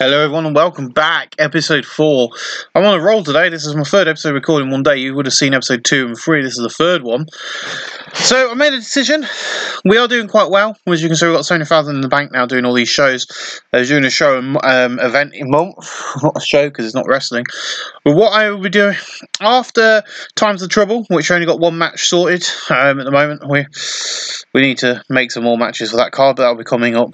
Hello everyone and welcome back, episode 4. I'm on a roll today. This is my third episode recording one day. You would have seen episode 2 and 3. This is the third one. So I made a decision. We are doing quite well. As you can see, we've got 70,000 in the bank now doing all these shows. I was doing a show event a month. Not a show because it's not wrestling. But what I will be doing after Times of Trouble, which only got one match sorted at the moment. We need to make some more matches for that card, but that'll be coming up.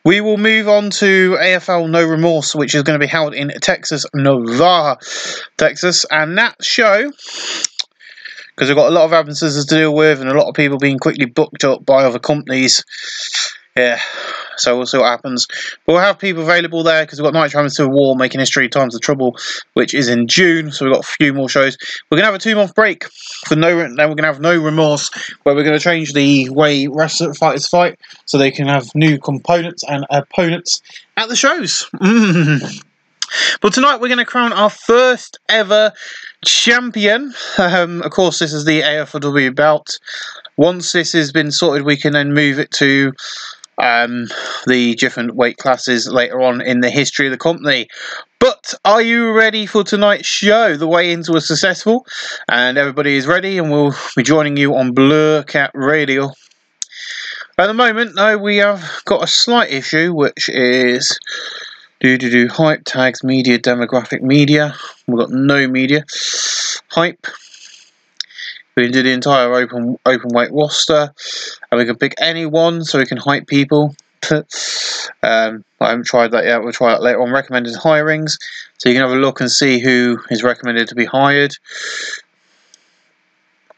We will move on to AFL No Remorse, which is going to be held in Texas, Navajo, Texas. And that show, because we've got a lot of absences to deal with and a lot of people being quickly booked up by other companies. Yeah, so we'll see what happens. But we'll have people available there because we've got Night Champions Civil War, Making History, Times of Trouble, which is in June. So we've got a few more shows. We're going to have a 2-month break for then we're going to have No Remorse, where we're going to change the way wrestler fighters fight so they can have new components and opponents at the shows. But tonight we're going to crown our first ever champion. Of course, this is the AFLW belt. Once this has been sorted, we can then move it to the different weight classes later on in the history of the company. But are you ready for tonight's show? The weigh-ins were successful and everybody is ready, and we'll be joining you on Blur Cat Radio. At the moment, though, we have got a slight issue, which is hype tags, media, demographic, media. We've got no media. Hype. We can do the entire open weight roster, and we can pick anyone so we can hype people. I haven't tried that yet. We'll try that later on. Recommended hirings, so you can have a look and see who is recommended to be hired.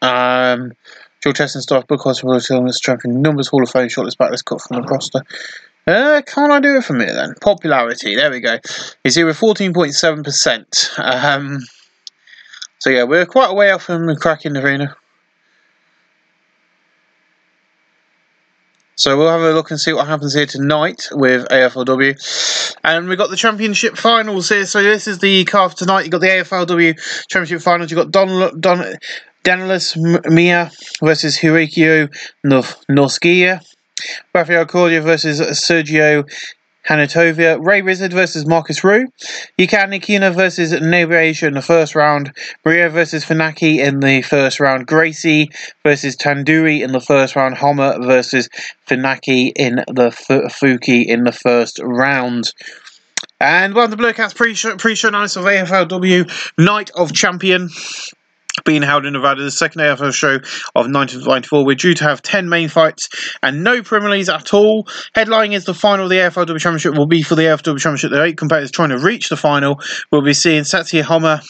Dual testing staff, book hospital, champion numbers, Hall of Fame, shortlist, backlist, cut from the roster. Can't I do it from here then? Popularity, there we go. He's here with 14.7%. So yeah, we're quite a way off from cracking the arena. So we'll have a look and see what happens here tonight with AFLW. And we've got the championship finals here. So this is the card for tonight. You've got the AFLW championship finals. You've got Danielis Mia versus Hirikio Norskia. Rafael Cordia versus Sergio Hanatovia, Ray Wizard versus Marcus Rue, Yuka Nikina versus Nebasia in the first round, Maria versus Funaki in the first round, Gracie versus Tandoori in the first round, Homer versus Funaki in the Fuki in the first round. And one of the Blue Cats pre-show analysis of AFLW Night of Champion, being held in Nevada, the second AFL show of 1994. We're due to have 10 main fights and no preliminaries at all. Headlining is the final of the AFLW Championship will be for the AFLW Championship. The 8 competitors trying to reach the final. We'll be seeing Satya Homer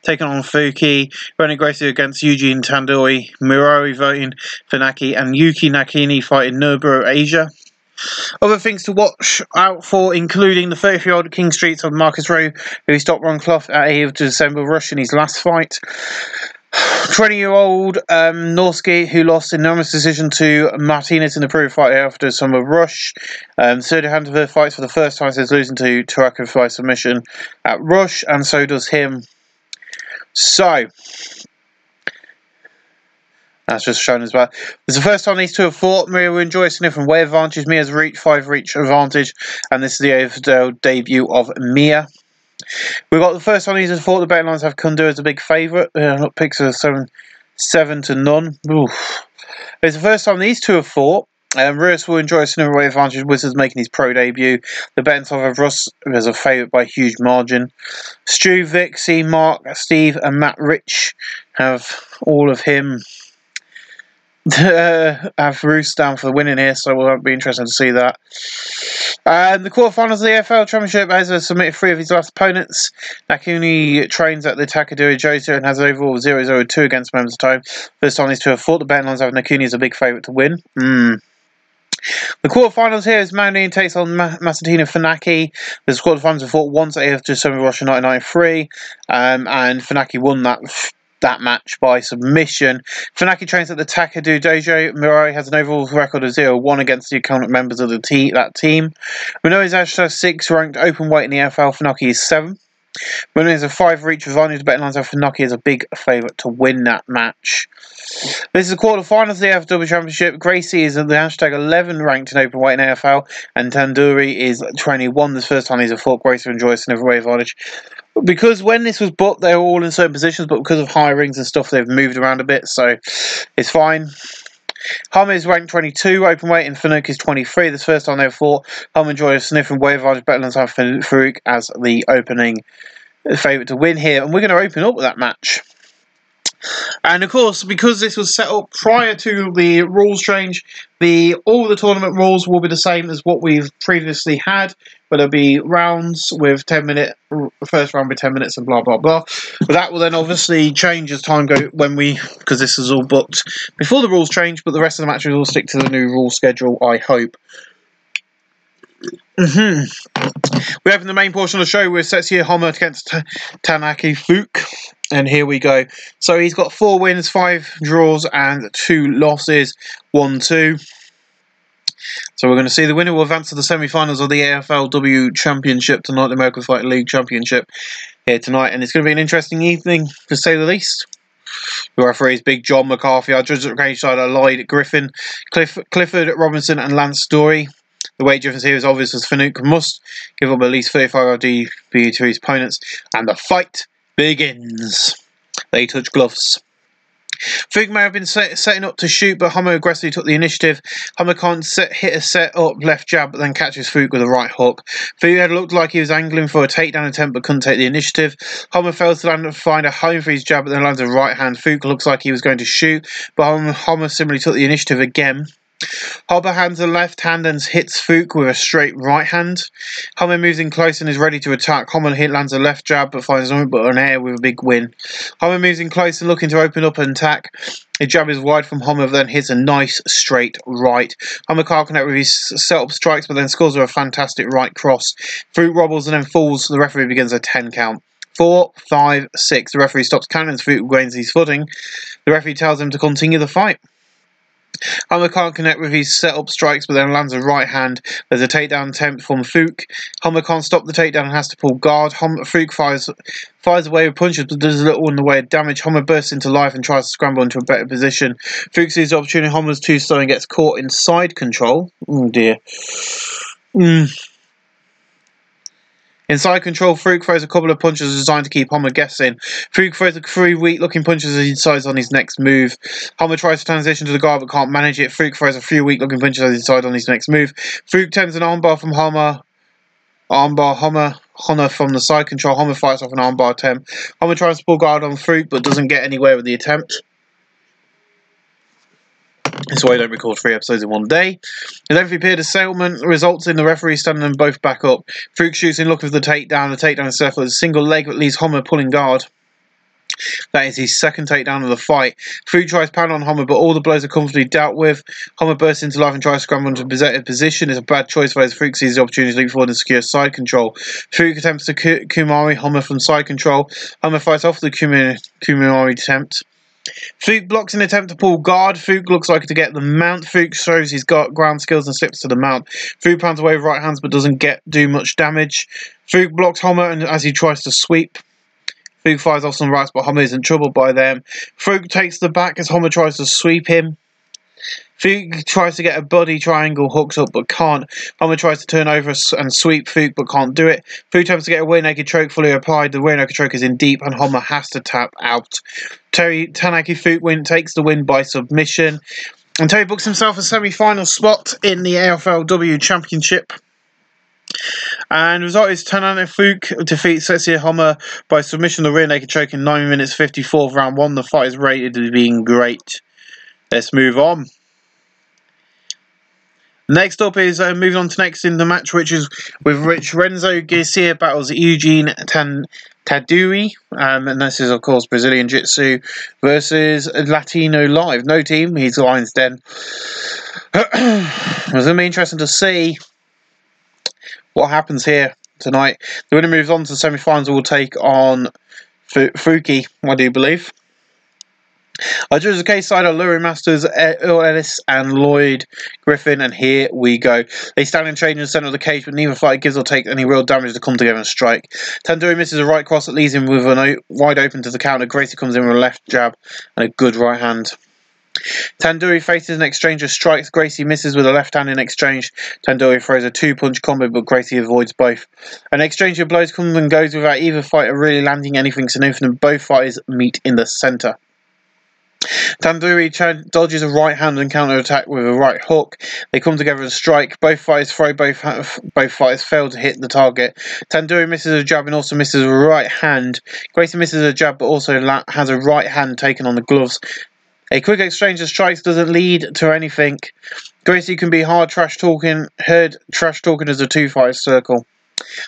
taking on Fuki, Ronnie Gracie against Eugene Tandoori, Mirari voting Funaki, and Yuki Nakini fighting Norburo Asia. Other things to watch out for, including the 30-year-old King Streets of Marcus Rue, who stopped Ron Clough at 8th of December Rush in his last fight. 20-year-old Norsky, who lost an enormous decision to Martinez in the previous fight after Summer Rush. Sergio Hanatovia fights for the first time since losing to Tarako by submission at Rush, and so does him. So that's just shown as well. It's the first time these two have fought. Maria will enjoy a significant weight advantage. Mia's 5 reach advantage. And this is the AFL debut of Mia. We've got the first time these have fought. The betting lines have Kundu as a big favourite. Picks are 7 to none. Oof. It's the first time these two have fought. Russ will enjoy a significant weight advantage. Wizards making his pro debut. The betting side have Russ as a favourite by a huge margin. Stu, Vic, C, Mark, Steve and Matt Rich have all of him. Have Roos down for the winning here, so we'll be interested to see that. The quarterfinals of the AFL Championship has submitted 3 of his last opponents. Nakuni trains at the Takadura Jojo and has an overall 0-0-2 against members of time. First time these two have fought. The betting lines have Nakuni as a big favourite to win. The quarterfinals here is Mandy takes on Masatina Funaki. The quarterfinals have fought once at 8th of December Russia 1993, and Funaki won that match by submission. Funaki trains at the Takadu Dojo. Mirai has an overall record of 0-1 against the current members of that team. Minoru is actually 6 ranked open weight in the AFL. Funaki is 7. Winner is a 5 for each of Ronnie. The betting lines are Funaki is a big favourite to win that match. This is the quarterfinals of the AFW Championship. Gracie is at the hashtag 11 ranked in open weight in AFL, and Tandoori is 21. This first time he's a fought. Gracie and Joyce in every way advantage. Because when this was booked, they were all in certain positions, but because of hirings and stuff, they've moved around a bit, so it's fine. Hum is ranked 22, open weight, and Farouk is 23. This first time they've fought. Hum and Joy sniff and weight advantage. Betlands have Farouk as the opening favourite to win here, and we're going to open up with that match. And of course, because this was set up prior to the rules change, all the tournament rules will be the same as what we've previously had, but there'll be rounds with 10-minute, first round with 10 minutes and blah blah blah. But that will then obviously change as time goes because this is all booked before the rules change, but the rest of the matches will stick to the new rule schedule, I hope. We open the main portion of the show with Setsuya Homer against Tanaki Fook. And here we go. So he's got 4 wins, 5 draws, and 2 losses. 1-2. So we're going to see the winner will advance to the semi-finals of the AFLW Championship tonight, the American Fighting League Championship here tonight. And it's going to be an interesting evening, to say the least. The referees, Big John McCarthy. Our judges at cage side are Lloyd Griffin, Clifford Robinson, and Lance Story. The weight difference here is obvious as Farouk must give up at least 35 RDP to his opponents. And the fight begins. They touch gloves. Fook may have been setting up to shoot, but Homer aggressively took the initiative. Homer can't hit a set-up left jab, but then catches Fook with a right hook. Fook had looked like he was angling for a takedown attempt, but couldn't take the initiative. Homer fails to find a home for his jab, but then lands a right hand. Fook looks like he was going to shoot, but Homer similarly took the initiative again. Homer hands the left hand and hits Fook with a straight right hand. Homer moves in close and is ready to attack. Homer lands a left jab but finds nothing but an air with a big win. Homer moves in close and looking to open up and attack. His jab is wide from Homer, then hits a nice straight right. Homer can't connect with his setup strikes, but then scores with a fantastic right cross. Fook wobbles and then falls. The referee begins a 10 count. 4, 5, 6. The referee stops counting as Fook gains his footing. The referee tells him to continue the fight. Homer can't connect with his set-up strikes, but then lands a right hand. There's a takedown attempt from Fook. Homer can't stop the takedown and has to pull guard. Fook fires away with punches, but does little in the way of damage. Homer bursts into life and tries to scramble into a better position. Fook sees the opportunity. Homer's too slow and gets caught in side control. Oh dear. Inside control, Farouk throws a couple of punches designed to keep Homer guessing. Farouk throws 3 weak-looking punches as he decides on his next move. Homer tries to transition to the guard but can't manage it. Farouk throws a few weak-looking punches as he decides on his next move. Farouk attempts an armbar from Homer. Homer from the side control. Homer fights off an armbar attempt. Homer tries to pull guard on Farouk but doesn't get anywhere with the attempt. That's why I don't record 3 episodes in one day. The lengthy period of settlement results in the referee standing them both back up. Farouk shoots in luck with the takedown. The takedown is left with a single leg that leaves Homer pulling guard. That is his second takedown of the fight. Farouk tries to pound on Homer, but all the blows are comfortably dealt with. Homer bursts into life and tries to scramble into a position. It's a bad choice for as Farouk sees the opportunity to leap forward and secure side control. Farouk attempts to Kumari Homer from side control. Homer fights off the Kumari attempt. Fook blocks an attempt to pull guard. Fook looks like to get the mount. Fook shows his ground skills and slips to the mount. Fook pounds away with right hands but doesn't do much damage. Fook blocks Homer as he tries to sweep. Fook fires off some rights, but Homer isn't troubled by them. Fook takes the back as Homer tries to sweep him. Fook tries to get a body triangle hooked up but can't. Homer tries to turn over and sweep Fook but can't do it. Fook attempts to get a rear naked choke fully applied. The rear naked choke is in deep and Homer has to tap out. Tanaki Fook takes the win by submission. And Terry books himself a semi-final spot in the AFLW Championship. And the result is Tanaki Fook defeats Setsuya Homer by submission of the rear naked choke in 9 minutes 54 of round 1. The fight is rated as being great. Let's move on. Next up is moving on to next in the match, which is with which Renzo Garcia battles Eugene Tadui, and this is of course Brazilian Jiu-Jitsu versus Latino Live. No team, he's Lions Den. It's going to be interesting to see what happens here tonight. The winner moves on to the semi-finals. Will take on Fuki, I do believe. Our judges case side are Lurie Masters, Earl Ellis and Lloyd Griffin, and here we go. They stand and trade in the centre of the cage, but neither fighter gives or takes any real damage to come together and strike. Tandoori misses a right cross that leaves him with an wide open to the counter. Gracie comes in with a left jab and a good right hand. Tandoori faces an exchange of strikes. Gracie misses with a left hand in exchange. Tandoori throws a two-punch combo, but Gracie avoids both. An exchange of blows comes and goes without either fighter really landing anything significant. Both fighters meet in the centre. Tandoori dodges a right hand and counter attack with a right hook. They come together and strike. Both fighters throw. Both fighters fail to hit the target. Tandoori misses a jab and also misses a right hand. Gracie misses a jab but also has a right hand taken on the gloves. A quick exchange of strikes doesn't lead to anything. Gracie can be heard trash talking as the two fighters circle.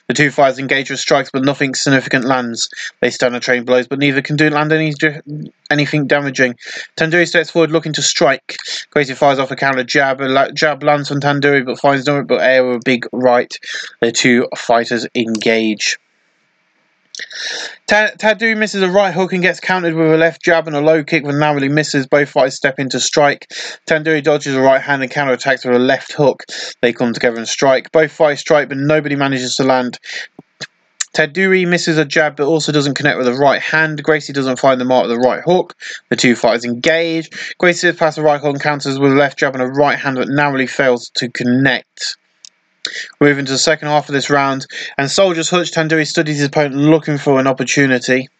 The two fighters engage with strikes, but nothing significant lands. They stand and train blows, but neither can land anything damaging. Tandoori steps forward looking to strike. Gracie fires off a counter jab. A jab lands from Tandoori, but finds no but air with a big right. The two fighters engage. Tandoori misses a right hook and gets countered with a left jab and a low kick that narrowly misses. Both fighters step in to strike. Tandoori dodges a right hand and counter attacks with a left hook. They come together and strike. Both fighters strike, but nobody manages to land. Tandoori misses a jab but also doesn't connect with the right hand. Gracie doesn't find the mark with the right hook. The two fighters engage. Gracie slips past the right hook and counters with a left jab and a right hand that narrowly fails to connect. Moving to the second half of this round, and Soldier's Hutch. Tandoori studies his opponent looking for an opportunity.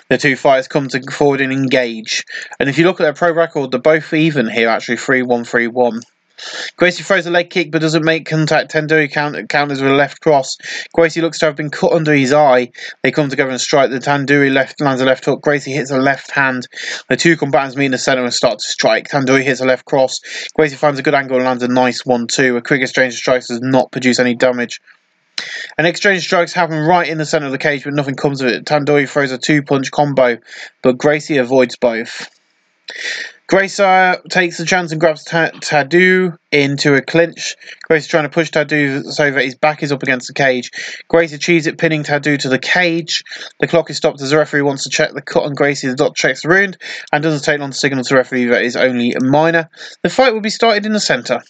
The two fighters come forward and engage. And if you look at their pro record, they're both even here, actually 3-1, 3-1. Gracie throws a leg kick but doesn't make contact. Tandoori counters with a left cross. Gracie looks to have been cut under his eye. They come together and strike. The Tandoori lands a left hook. Gracie hits a left hand. The two combatants meet in the centre and start to strike. Tandoori hits a left cross. Gracie finds a good angle and lands a nice 1-2. A quick exchange of strikes does not produce any damage. An exchange of strikes happen right in the centre of the cage, but nothing comes of it. Tandoori throws a two-punch combo, but Gracie avoids both. Gracie takes the chance and grabs Tadeu into a clinch. Gracie trying to push Tadeu so that his back is up against the cage. Gracie achieves it, pinning Tadeu to the cage. The clock is stopped as the referee wants to check the cut on Gracie. The doctor checks the wound and doesn't take long to signal to the referee that it is only minor. The fight will be started in the centre.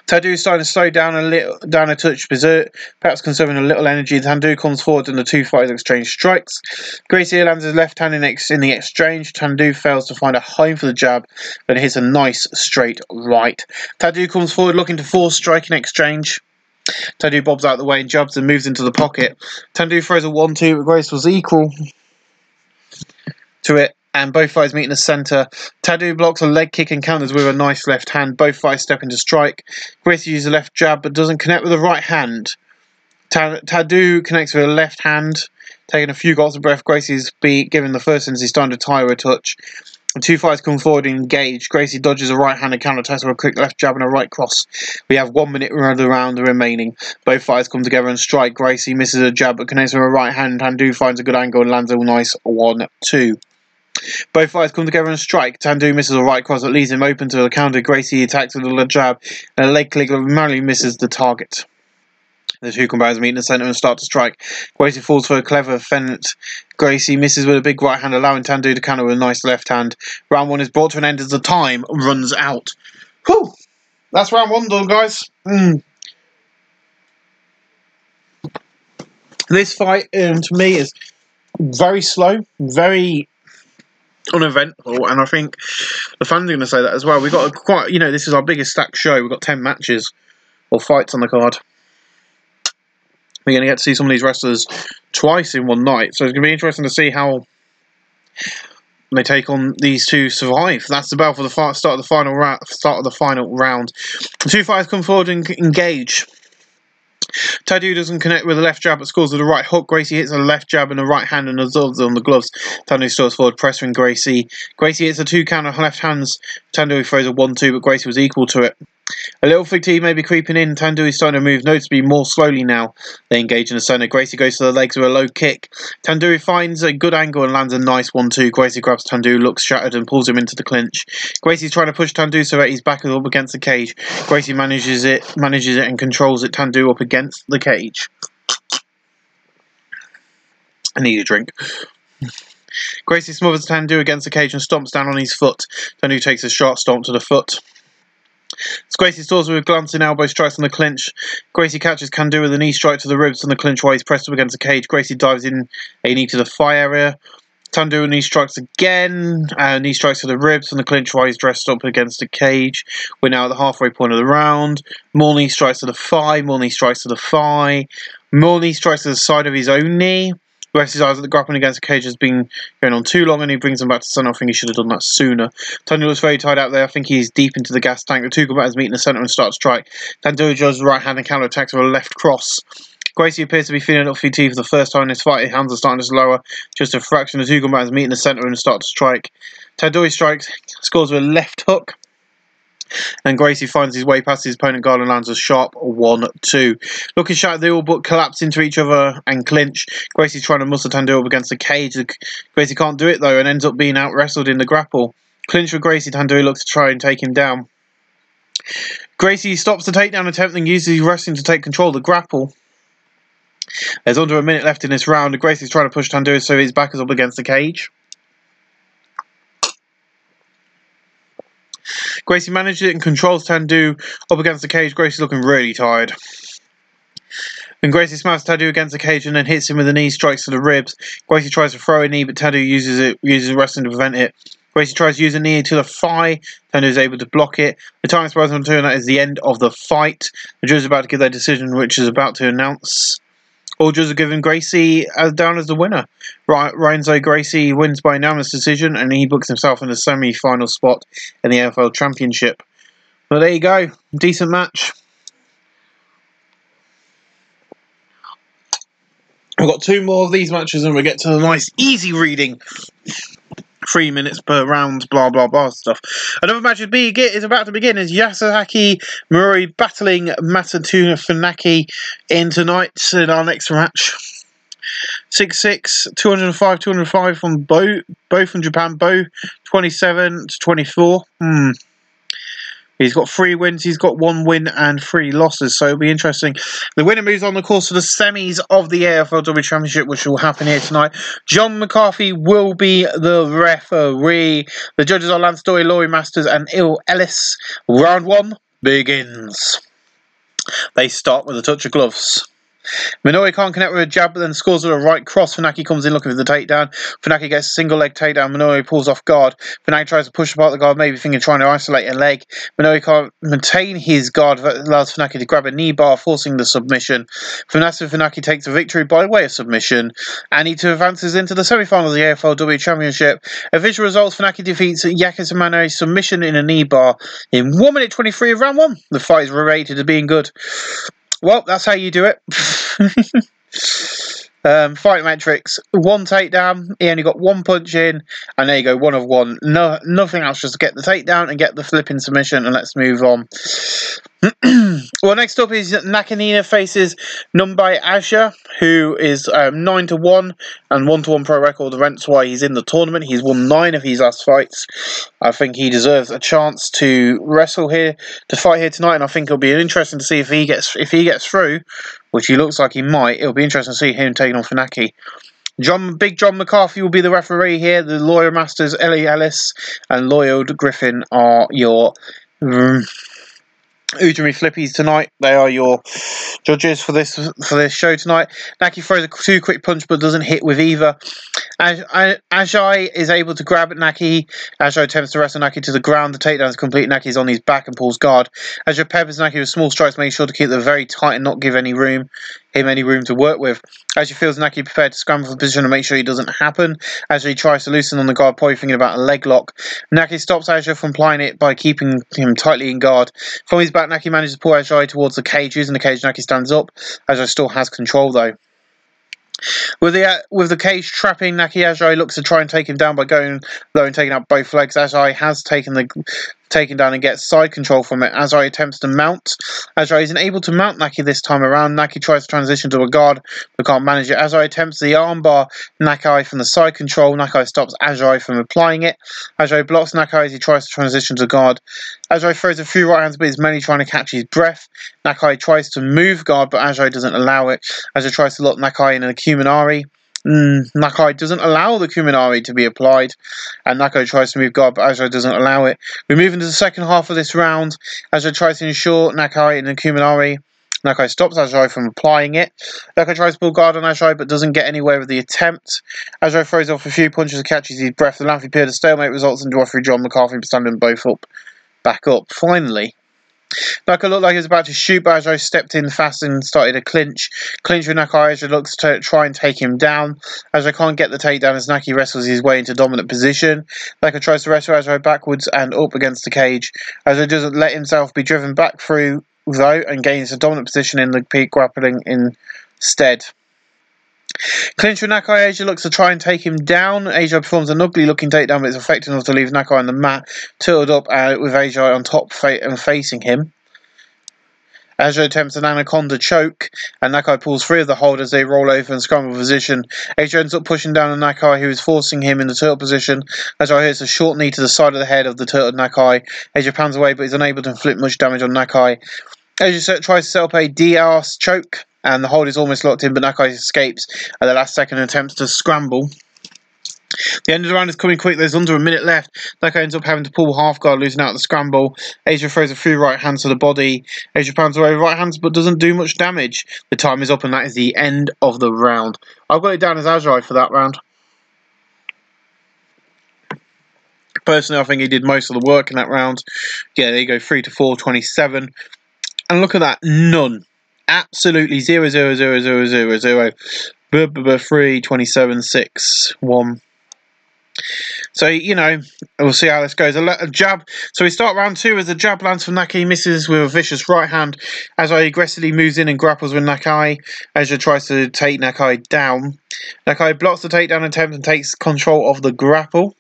Tadeu is starting to slow down a touch, berserk, perhaps conserving a little energy. Tadeu comes forward and the two fighters exchange strikes. Gracie lands his left hand in the exchange. Tadeu fails to find a home for the jab, but hits a nice straight right. Tadeu comes forward looking to force strike in exchange. Tadeu bobs out of the way and jabs and moves into the pocket. Tadeu throws a 1-2, but Gracie was equal to it, and both fighters meet in the centre. Tadeu blocks a leg kick and counters with a nice left hand. Both fighters step into strike. Gracie uses a left jab but doesn't connect with the right hand. Tadeu connects with a left hand, taking a few gulps of breath. Gracie's given the first since he's starting to tire a touch. The two fighters come forward and engage. Gracie dodges a right hand and counter attacks with a quick left jab and a right cross. We have 1 minute of the round remaining. Both fighters come together and strike. Gracie misses a jab but connects with a right hand. Tadeu finds a good angle and lands a nice 1-2. Both fighters come together and strike. Tadeu misses a right cross that leaves him open to the counter. Gracie attacks with a jab and a leg kick that narrowly misses the target. The two combatants meet in the centre and start to strike. Gracie falls for a clever feint. Gracie misses with a big right hand, allowing Tadeu to counter with a nice left hand. Round 1 is brought to an end as the time runs out. Whew! That's round 1 done, guys. This fight, to me, is very slow, very uneventful, and I think the fans are going to say that as well. We've got this is our biggest stacked show. We've got 10 matches or fights on the card. We're going to get to see some of these wrestlers twice in one night, so it's going to be interesting to see how they take on these two survive. That's the bell for the start of the final round. The two fighters come forward and engage. Tadeu doesn't connect with the left jab but scores with the right hook. Gracie hits a left jab and a right hand and absorbs on the gloves. Tadeu starts forward, pressuring Gracie. Gracie hits a 2 count of left hands. Tadeu throws a 1-2, but Gracie was equal to it. A little fatigue may be creeping in. Tadeu is starting to move noticeably more slowly now. They engage in the centre. Gracie goes to the legs with a low kick. Tadeu finds a good angle and lands a nice 1-2. Gracie grabs Tadeu, looks shattered and pulls him into the clinch. Gracie's trying to push Tadeu so that his back is up against the cage. Gracie manages it and controls it. Tadeu up against the cage. I need a drink. Gracie smothers Tandu against the cage and stomps down on his foot. Tandu takes a sharp stomp to the foot. As Gracie stores with glancing elbow strikes on the clinch, Gracie catches Tandu with a knee strike to the ribs on the clinch while he's pressed up against the cage. Gracie dives in a knee to the thigh area. Tandu knee strikes again, knee strikes to the ribs on the clinch while he's dressed up against the cage. We're now at the halfway point of the round. More knee strikes to the thigh, more knee strikes to the thigh, more knee strikes to the side of his own knee. Gracie's eyes at the grappling against the cage has been going on too long and he brings him back to center. I think he should have done that sooner. Tandu looks very tied out there. I think he's deep into the gas tank. The two combatants meet in the center and start to strike. Tandu does right hand and counter attacks with a left cross. Gracie appears to be feeling up fatigue for the first time in this fight. His hands are starting to lower just a fraction. The two combatants meet in the center and start to strike. Tandu strikes, scores with a left hook. And Gracie finds his way past his opponent guard and lands a sharp 1-2. Looking shattered, they all but collapse into each other and clinch. Gracie's trying to muscle Tandu up against the cage. Gracie can't do it though and ends up being out-wrestled in the grapple. Clinch with Gracie, Tandu looks to try and take him down. Gracie stops the takedown attempt and uses his wrestling to take control of the grapple. There's under a minute left in this round. Gracie's trying to push Tandu so his back is up against the cage. Gracie manages it and controls Tandu up against the cage. Gracie's looking really tired. And Gracie smashes Tandu against the cage and then hits him with a knee, strikes to the ribs. Gracie tries to throw a knee, but Tandu uses wrestling to prevent it. Gracie tries to use a knee to the thigh. Tandu is able to block it. The time expires on 2, and that is the end of the fight. The judge is about to give their decision, which is about to announce. All judges are giving Gracie down as the winner. Renzo Gracie wins by unanimous decision, and he books himself in the semi-final spot in the AFL Championship. Well, there you go. Decent match. We've got 2 more of these matches, and we get to the nice, easy reading. 3 minutes per round, blah blah blah stuff. Another match is about to begin as Yasuaki Murray battling Masatuna Funaki in our next match. 6'6", 205 from both from Japan, Bo 27 to 24. He's got 3 wins, he's got 1 win and 3 losses, so it'll be interesting. The winner moves on the course to the semis of the AFLW Championship, which will happen here tonight. John McCarthy will be the referee. The judges are Lance Doyle, Laurie Masters and Il Ellis. Round 1 begins. They start with a touch of gloves. Minoru can't connect with a jab, but then scores with a right cross. Funaki comes in looking for the takedown. Funaki gets a single leg takedown. Minoru pulls off guard. Funaki tries to push apart the guard, maybe thinking trying to isolate a leg. Minoru can't maintain his guard, allows Funaki to grab a knee bar, forcing the submission. Funaki takes the victory by way of submission, and he advances into the semi-finals of the AFLW Championship. Official results: Funaki defeats Yakisamane submission in a knee bar in 1 minute 23 of round 1. The fight is rated as being good. Well, that's how you do it. Fight metrics: 1 takedown. He only got 1 punch in, and there you go, 1 of 1. No, nothing else, just get the takedown and get the flipping submission, and let's move on. Well, next up is Nakanina faces Numbai Asha, who is 9-1 and 1-1 pro record. That's why he's in the tournament. He's won 9 of his last fights. I think he deserves a chance to wrestle here, to fight here tonight, and I think it'll be interesting to see if he gets through, which he looks like he might. It'll be interesting to see him taking on Funaki. Big John McCarthy will be the referee here. The lawyer masters Ellie Ellis and Lloyd Griffin are your Ujumi Flippies tonight. They are your judges for this show tonight. Naki throws a 2 quick punch but doesn't hit with either. Ajay is able to grab at Naki. Ajay attempts to wrestle Naki to the ground. The takedown is complete. Naki's on his back and pulls guard. Ajay peppers Naki with small strikes, making sure to keep them very tight and not give him any room to work with. Ajay feels Naki prepared to scramble for the position and make sure he doesn't happen. Ajay tries to loosen on the guard, probably thinking about a leg lock. Naki stops Ajay from applying it by keeping him tightly in guard. From his back, Naki manages to pull Ajay towards the cage. Using the cage, Naki stands up. Ajay still has control though. With the cage trapping Naki, Ajay looks to try and take him down by going low and taking out both legs. Ajay has taken down and gets side control from it. Ajay attempts to mount. Ajay isn't able to mount Naki this time around. Naki tries to transition to a guard but can't manage it. Ajay attempts the armbar Nakai from the side control. Nakai stops Ajay from applying it. Ajay blocks Nakai as he tries to transition to guard. Ajay throws a few right hands but is mainly trying to catch his breath. Nakai tries to move guard but Ajay doesn't allow it. Ajay tries to lock Nakai in a Kuminari. Nakai doesn't allow the Kuminari to be applied, and Nakai tries to move guard, but Ajay doesn't allow it. We move into the second half of this round. Ajay tries to ensure Nakai in the Kuminari. Nakai stops Ajay from applying it. Nakai tries to pull guard on Ajay, but doesn't get anywhere with the attempt. Ajay throws off a few punches and catches his breath. The lengthy period of stalemate results in referee John McCarthy standing both back up. Finally, Nakai looked like he was about to shoot, but Ajay stepped in fast and started a clinch. Clinch with Nakai. Ajay looks to try and take him down. Ajay can't get the takedown as Naki wrestles his way into dominant position. Nakai tries to wrestle Ajay backwards and up against the cage. Ajay doesn't let himself be driven back through, though, and gains a dominant position in the peak grappling instead. Clinch with Nakai. Ajay looks to try and take him down. Ajay performs an ugly looking takedown, but it's effective enough to leave Nakai on the mat, tilted up with Ajay on top and facing him. Ajay attempts an anaconda choke, and Nakai pulls free of the hold as they roll over and scramble position. Ajay ends up pushing down on Nakai, who is forcing him in the turtle position. Ajay hits a short knee to the side of the head of the turtled Nakai. Ajay pounds away, but is unable to inflict much damage on Nakai. Ajay tries to set up a DRS choke, and the hold is almost locked in, but Nakai escapes at the last second and attempts to scramble. The end of the round is coming quick. There's under a minute left. Nakai ends up having to pull half guard, losing out the scramble. Ajay throws a few right hands to the body. Ajay pounds away with right hands, but doesn't do much damage. The time is up, and that is the end of the round. I've got it down as Ajay for that round. Personally, I think he did most of the work in that round. Yeah, there you go, 3-4, 27. And look at that, none. Absolutely 0, 0, 0, 0, 0, 0. 3, 27, 6, 1. So, you know, we'll see how this goes. A jab. So we start round 2 as the jab lands from Nakai, misses with a vicious right hand. Ajay aggressively moves in and grapples with Nakai. Ajay tries to take Nakai down. Nakai blocks the takedown attempt and takes control of the grapple.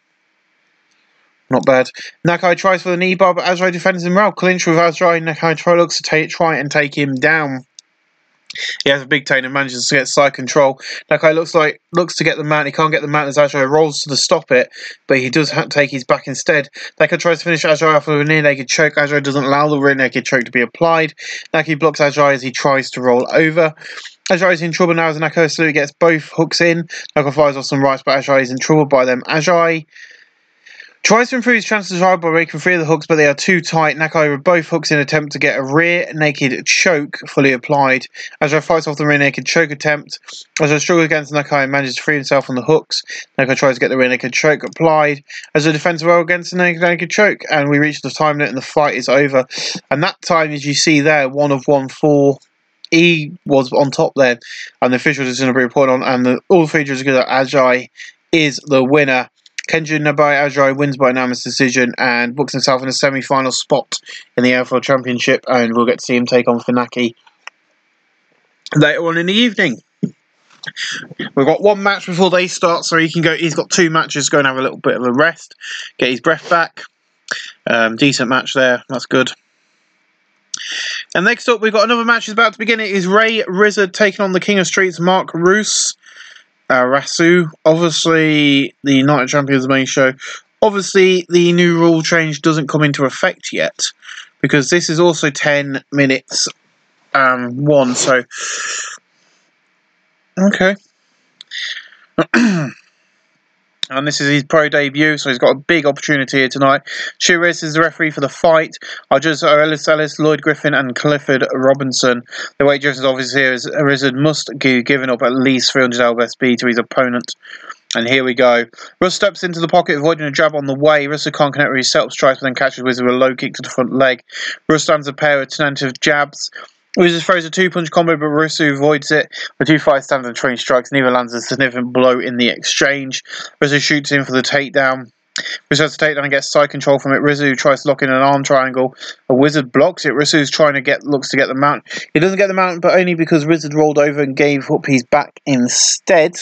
Not bad. Nakai tries for the knee bar, but Ajay defends him well. Clinch with Ajay. Nakai looks to try and take him down. He has a big takedown and manages to get side control. Nakai looks to get the mount. He can't get the mount as Ajay rolls to stop it, but he does take his back instead. Nakai tries to finish Ajay off with a near naked choke. Ajay doesn't allow the rear naked choke to be applied. Nakai blocks Ajay as he tries to roll over. Ajay is in trouble now as Nakai slowly gets both hooks in. Nakai fires off some rights, but Ajay is in trouble by them. Ajay tries to improve his chances to ride by making free of the hooks, but they are too tight. Nakai with both hooks in an attempt to get a rear naked choke fully applied. Ajay fights off the rear naked choke attempt. Ajay struggles against Nakai and manages to free himself on the hooks. Nakai tries to get the rear naked choke applied. Ajay defends well against the naked choke, and we reach the time limit and the fight is over. And that time, as you see there, 1 of 1 for he was on top there, and the official is going to be reported on, and all the features are good. Ajay is the winner. Kenji Nabai Ajay wins by unanimous decision and books himself in a semi-final spot in the AFL Championship, and we'll get to see him take on Funaki later on in the evening. We've got one match before they start, so he can go. He's got 2 matches. Go and have a little bit of a rest, get his breath back. Decent match there. That's good. And next up, we've got another match is about to begin. It is Ray Rizzard taking on the King of Streets, Mark Rasu. Obviously, the United Champions main show. Obviously, the new rule change doesn't come into effect yet, because this is also 10 minutes one. So, okay. And this is his pro debut, so he's got a big opportunity here tonight. Shearis is the referee for the fight. Our judges are Ellis, Lloyd Griffin, and Clifford Robinson. The weight judges obviously here is Rizzard must be giving up at least 300 LBSB to his opponent. And here we go. Russ steps into the pocket, avoiding a jab on the way. Russ can't connect with his setup strikes, but then catches Wizard with a low kick to the front leg. Russ lands a pair of tentative jabs. Wizard throws a 2-punch combo, but Rusu avoids it. The 2 fighters stand and 20 strikes. Neither lands a significant blow in the exchange. Rusu shoots in for the takedown. Rusu has the takedown and gets side control from it. Rusu tries to lock in an arm triangle. A Wizard blocks it. Rusu's looks to get the mount. He doesn't get the mount, but only because Wizard rolled over and gave up his back instead.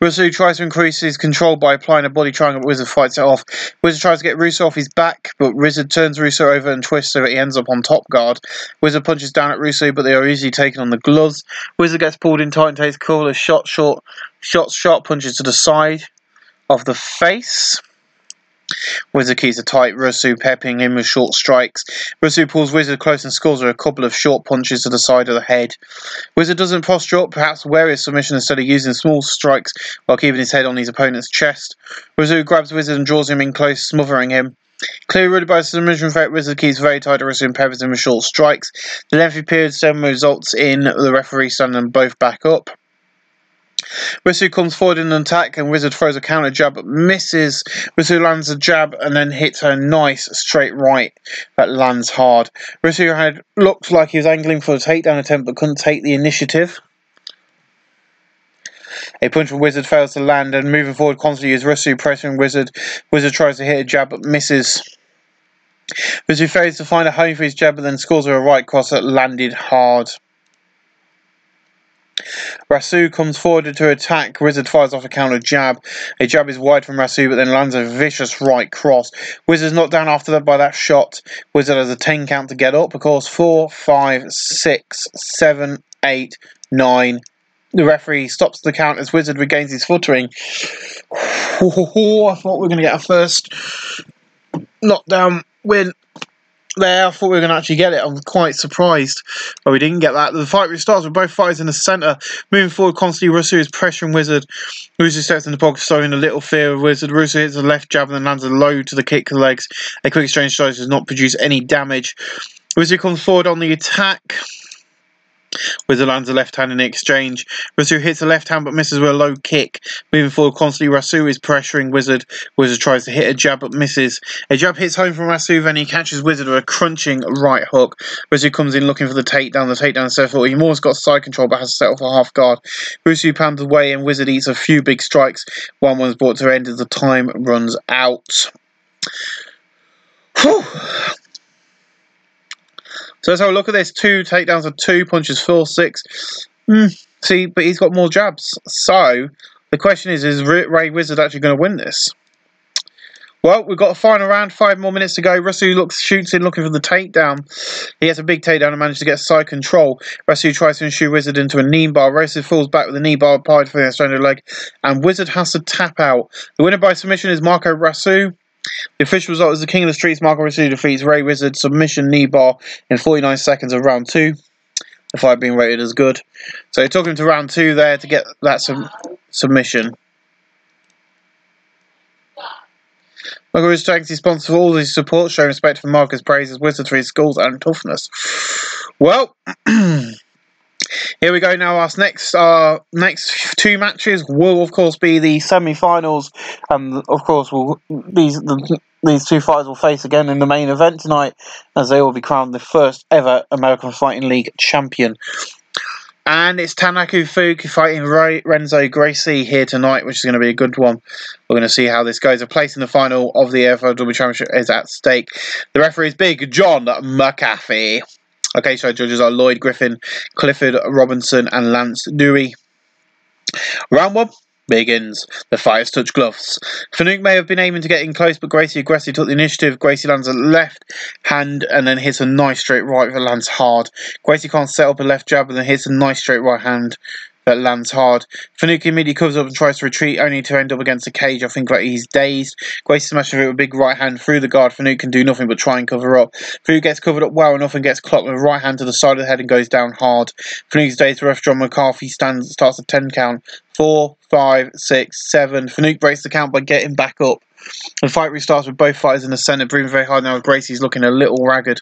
Rusu tries to increase his control by applying a body triangle, but Wizard fights it off. Wizard tries to get Rusu off his back, but Wizard turns Rusu over and twists so that he ends up on top guard. Wizard punches down at Rusu, but they are easily taken on the gloves. Wizard gets pulled in tight and takes cooler sharp punches to the side of the face. Wizard keeps it tight, Rusu peppering him with short strikes. Rusu pulls Wizard close and scores with a couple of short punches to the side of the head. Wizard doesn't posture up, perhaps wary of submission instead of using small strikes while keeping his head on his opponent's chest. Rusu grabs Wizard and draws him in close, smothering him. Clearly ruled by a submission threat, Wizard keeps very tight to Rusu and peppers him with short strikes. The lengthy period 7 results in the referee standing them both back up. Rusu comes forward in an attack and Wizard throws a counter jab but misses. Rusu lands a jab and then hits a nice straight right that lands hard. Rusu had looked like he was angling for a takedown attempt but couldn't take the initiative. A punch from Wizard fails to land and moving forward constantly is Rusu pressuring Wizard. Wizard tries to hit a jab but misses. Rusu fails to find a home for his jab but then scores with a right cross that landed hard. Rasu comes forward to attack. Wizard fires off a counter jab. A jab is wide from Rasu but then lands a vicious right cross. Wizard's knocked down after that by that shot. Wizard has a 10 count to get up. Of course, 4, 5, 6, 7, 8, 9. The referee stops the count as Wizard regains his footing. I thought we were going to get a first knockdown win there. I thought we were going to actually get it. I'm quite surprised, but we didn't get that. The fight restarts with both fighters in the centre. Moving forward constantly, Rusu is pressuring Wizard. Rusu steps in the box, showing a little fear of Wizard. Rusu hits a left jab and then lands a low to the kick to the legs. A quick exchange strike does not produce any damage. Rusu comes forward on the attack. Wizard lands a left hand in the exchange. Rasu hits a left hand but misses with a low kick. Moving forward constantly, Rasu is pressuring Wizard. Wizard tries to hit a jab but misses. A jab hits home from Rasu, then he catches Wizard with a crunching right hook. Rasu comes in looking for the takedown. The takedown is set for. He almost got side control but has to settle for half guard. Rasu pounds away and Wizard eats a few big strikes. 1-1 is brought to an end as the time runs out. Whew. So let's have a look at this. 2 takedowns of 2, punches 4, 6. See, but he's got more jabs. So the question is Ray Wizard actually going to win this? Well, we've got a final round, 5 more minutes to go. Rasu shoots in looking for the takedown. He has a big takedown and manages to get side control. Rasu tries to ensue Wizard into a knee bar. Rasu falls back with a knee bar applied for the extended leg. And Wizard has to tap out. The winner by submission is Marco Rasu. The official result is the King of the Streets, Marco Rasu, defeats Ray Wizard, submission knee bar in 49 seconds of round 2. The fight being rated as good. So it took him to round 2 there to get that submission. Marco Rasu thanks his sponsor for all his support, showing respect for Marco's praises Wizard for his skills and toughness. Well, here we go now. Our next 2 matches will, of course, be the semi-finals, and of course, these 2 fighters will face again in the main event tonight, as they will be crowned the first ever American Fighting League champion. And it's Tanaku Fuki fighting Renzo Gracie here tonight, which is going to be a good one. We're going to see how this goes. A place in the final of the AFLW Championship is at stake. The referee is Big John McAfee. Okay, so judges are Lloyd Griffin, Clifford Robinson, and Lance Dewey. Round 1 begins. The fighters touch gloves. Fanuc may have been aiming to get in close, but Gracie aggressively took the initiative. Gracie lands a left hand and then hits a nice straight right that lands hard. Gracie can't set up a left jab and then hits a nice straight right hand that lands hard. Fanuc immediately comes up and tries to retreat, only to end up against the cage. I think like he's dazed. Gracie smashes it with a big right hand through the guard. Fanuc can do nothing but try and cover up. Fanuc gets covered up well enough and gets clocked with a right hand to the side of the head and goes down hard. Fanuc's dazed. Ref John McCarthy starts a 10 count. 4, 5, 6, 7. Fanuc breaks the count by getting back up. The fight restarts with both fighters in the centre, breathing very hard now. Gracie's looking a little ragged.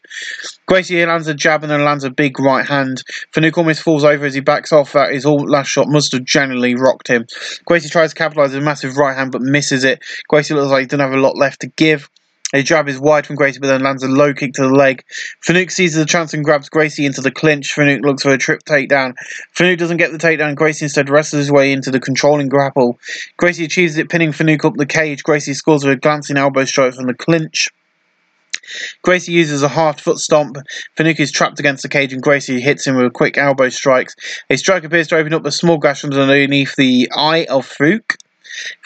Gracie lands a jab and then lands a big right hand. Fanuc almost falls over as he backs off. That his last shot must have generally rocked him. Gracie tries to capitalise with a massive right hand but misses it. Gracie looks like he doesn't have a lot left to give. A jab is wide from Gracie but then lands a low kick to the leg. Fanuc seizes the chance and grabs Gracie into the clinch. Fanuc looks for a trip takedown. Fanuc doesn't get the takedown. Gracie instead wrestles his way into the controlling grapple. Gracie achieves it, pinning Fanuc up the cage. Gracie scores with a glancing elbow strike from the clinch. Gracie uses a hard foot stomp. Fanuc is trapped against the cage and Gracie hits him with quick elbow strikes. A strike appears to open up a small gash underneath the eye of Fanuc.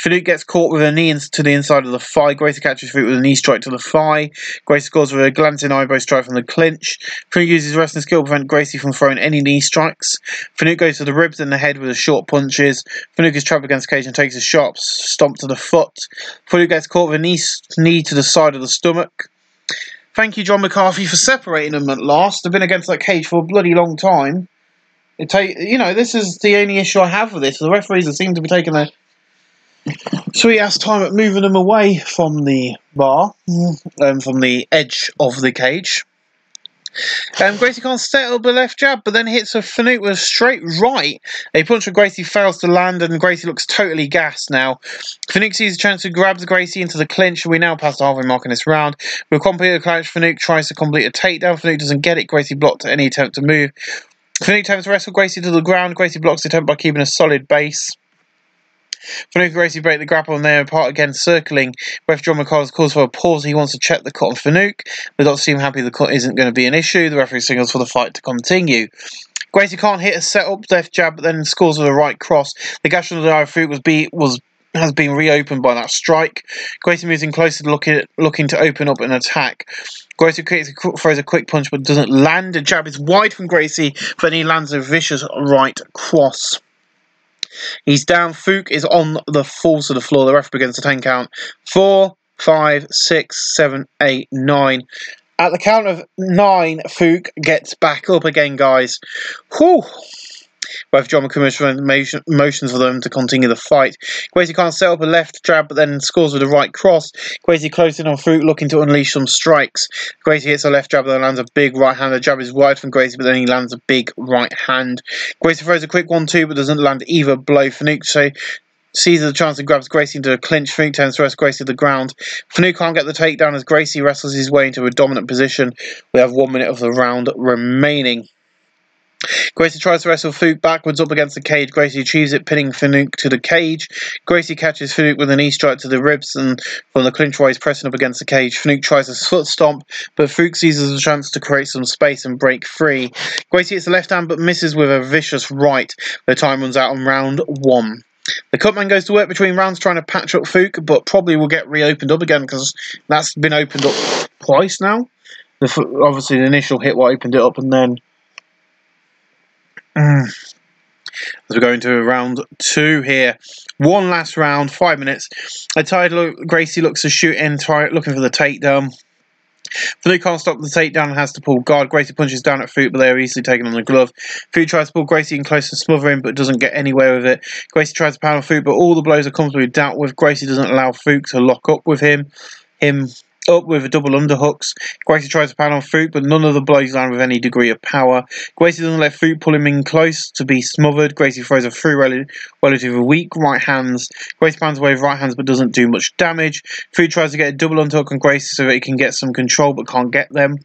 Fanuk gets caught with a knee to the inside of the thigh. Gracie catches Fanuk with a knee strike to the thigh. Gracie scores with a glancing eyebrow strike from the clinch. Fanuk uses wrestling skill to prevent Gracie from throwing any knee strikes. Fanuk goes to the ribs and the head with the short punches. Fanuk is trapped against the cage and takes a sharp stomp to the foot. Fanuk gets caught with a knee to the side of the stomach. Thank you, John McCarthy, for separating them at last. They've been against that cage for a bloody long time. This is the only issue I have with this. The referees seem to be taking a sweet-ass time at moving them away from the bar, from the edge of the cage. Gracie can't set up a left jab, but then hits a Fanuk with a straight right. A punch from Gracie fails to land, and Gracie looks totally gassed now. Fanuk sees a chance to grab Gracie into the clinch, and we now pass the halfway mark in this round. With a completed clinch, Fanuk tries to complete a takedown. Fanuk doesn't get it. Gracie blocked any attempt to move. Fanuk attempts to wrestle Gracie to the ground. Gracie blocks the attempt by keeping a solid base. Fanuk and Gracie break the grapple and they're apart again, circling. Ref John McCarthy calls for a pause. He wants to check the cut on Fanuk. The doctors seem happy the cut isn't going to be an issue. The referee signals for the fight to continue. Gracie can't hit a set-up left jab, but then scores with a right cross. The gash on the eye of Fanuk has been reopened by that strike. Gracie moves in closer, looking to open up an attack. Gracie throws a quick punch but doesn't land. A jab is wide from Gracie, but then he lands a vicious right cross. He's down. Fanuk is on the falls to the floor. The ref begins the 10 count. 4, 5, 6, 7, 8, 9. At the count of 9, Fanuk gets back up again, guys. Whew. Ref John McCarthy motions for them to continue the fight. Gracie can't set up a left jab, but then scores with a right cross. Gracie closes in on Fanuk, looking to unleash some strikes. Gracie hits a left jab, but then lands a big right hand. The jab is wide from Gracie, but then he lands a big right hand. Gracie throws a quick 1-2, but doesn't land either blow. Fanuk seizes the chance and grabs Gracie into a clinch. Fanuk turns to wrestle Gracie to the ground. Fanuk can't get the takedown as Gracie wrestles his way into a dominant position. We have 1 minute of the round remaining. Gracie tries to wrestle Fanuk backwards up against the cage. Gracie achieves it, pinning Fanuk to the cage. Gracie catches Fanuk with a knee strike to the ribs and from the clinch while he's pressing up against the cage. Fanuk tries a foot stomp, but Fanuk seizes the chance to create some space and break free. Gracie hits the left hand but misses with a vicious right. The time runs out on round 1. The cutman goes to work between rounds trying to patch up Fanuk, but probably will get reopened up again because that's been opened up twice now. Obviously the initial hit what opened it up, and then as we go into round 2 here. One last round, 5 minutes. A tired Gracie looks to shoot in, looking for the takedown. Fanuk can't stop the takedown and has to pull guard. Gracie punches down at Fanuk, but they are easily taken on the glove. Fanuk tries to pull Gracie in close and smother him, but doesn't get anywhere with it. Gracie tries to pound on Fanuk, but all the blows are comfortably dealt with. Gracie doesn't allow Fanuk to lock up with him up with a double underhooks. Gracie tries to pound on Fanuk, but none of the blows land with any degree of power. Gracie doesn't let Fanuk pull him in close to be smothered. Gracie throws a few relatively weak right hands. Gracie pounds away with right hands but doesn't do much damage. Fanuk tries to get a double underhook on Gracie so that he can get some control but can't get them.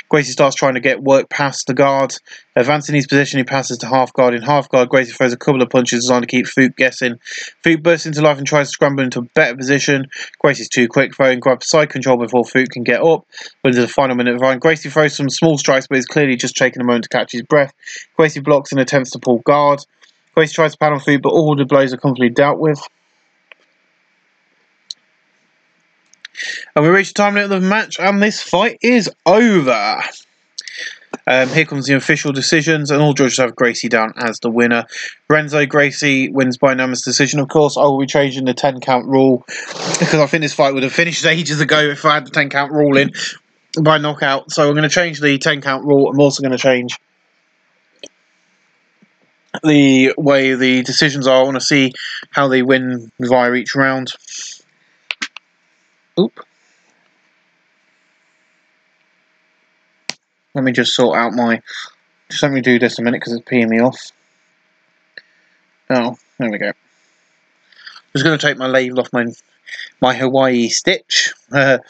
Gracie starts trying to get work past the guard. Advancing his position, he passes to half guard. In half guard, Gracie throws a couple of punches designed to keep Fanuk guessing. Fanuk bursts into life and tries to scramble into a better position. Gracie's too quick, throwing grabs side control before Fanuk can get up. But into the final minute of the round, Gracie throws some small strikes, but is clearly just taking a moment to catch his breath. Gracie blocks and attempts to pull guard. Gracie tries to pound on Fanuk, but all the blows are comfortably dealt with. And we reach the time limit of the match, and this fight is over. Here comes the official decisions, and all judges have Gracie down as the winner. Renzo Gracie wins by unanimous decision. Of course, I will be changing the 10 count rule because I think this fight would have finished ages ago if I had the 10 count rule in by knockout. So I'm going to change the 10 count rule. I'm also going to change the way the decisions are. I want to see how they win via each round. Oop. Let me just sort out my... Just let me do this a minute because it's peeing me off. Oh, there we go. I'm just going to take my label off my Hawaii stitch. Quite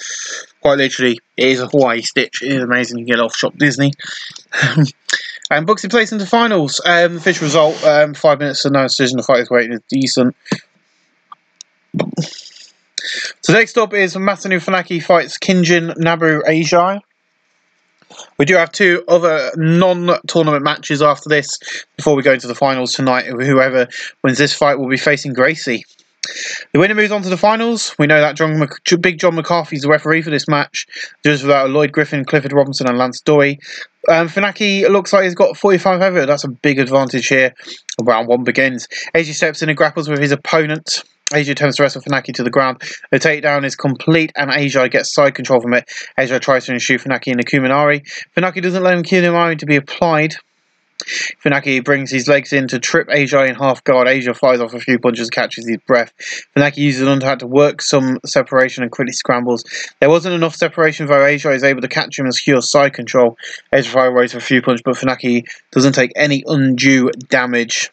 literally, it is a Hawaii stitch. It is amazing. You can get it off Shop Disney. And books in place into finals. Official result, 5 minutes to no decision. The fight is waiting is decent. So next up is Masanu Funaki fights Kinjin Nabu Ajai. We do have 2 other non-tournament matches after this before we go into the finals tonight. Whoever wins this fight will be facing Gracie. The winner moves on to the finals. We know that Big John McCarthy is the referee for this match, just without Lloyd Griffin, Clifford Robinson and Lance Dory. Funaki looks like he's got 45 over. That's a big advantage here. Round 1 begins. AJ steps in and grapples with his opponent. AJ attempts to wrestle Funaki to the ground. The takedown is complete and AJ gets side control from it. AJ tries to shoot Funaki in the Kuminari. Funaki doesn't let him Kuminari to be applied. Funaki brings his legs in to trip AJ in half guard. AJ fires off a few punches and catches his breath. Funaki uses an underhand to work some separation and quickly scrambles. There wasn't enough separation, though AJ is able to catch him and secure side control. AJ fires away for a few punches, but Funaki doesn't take any undue damage.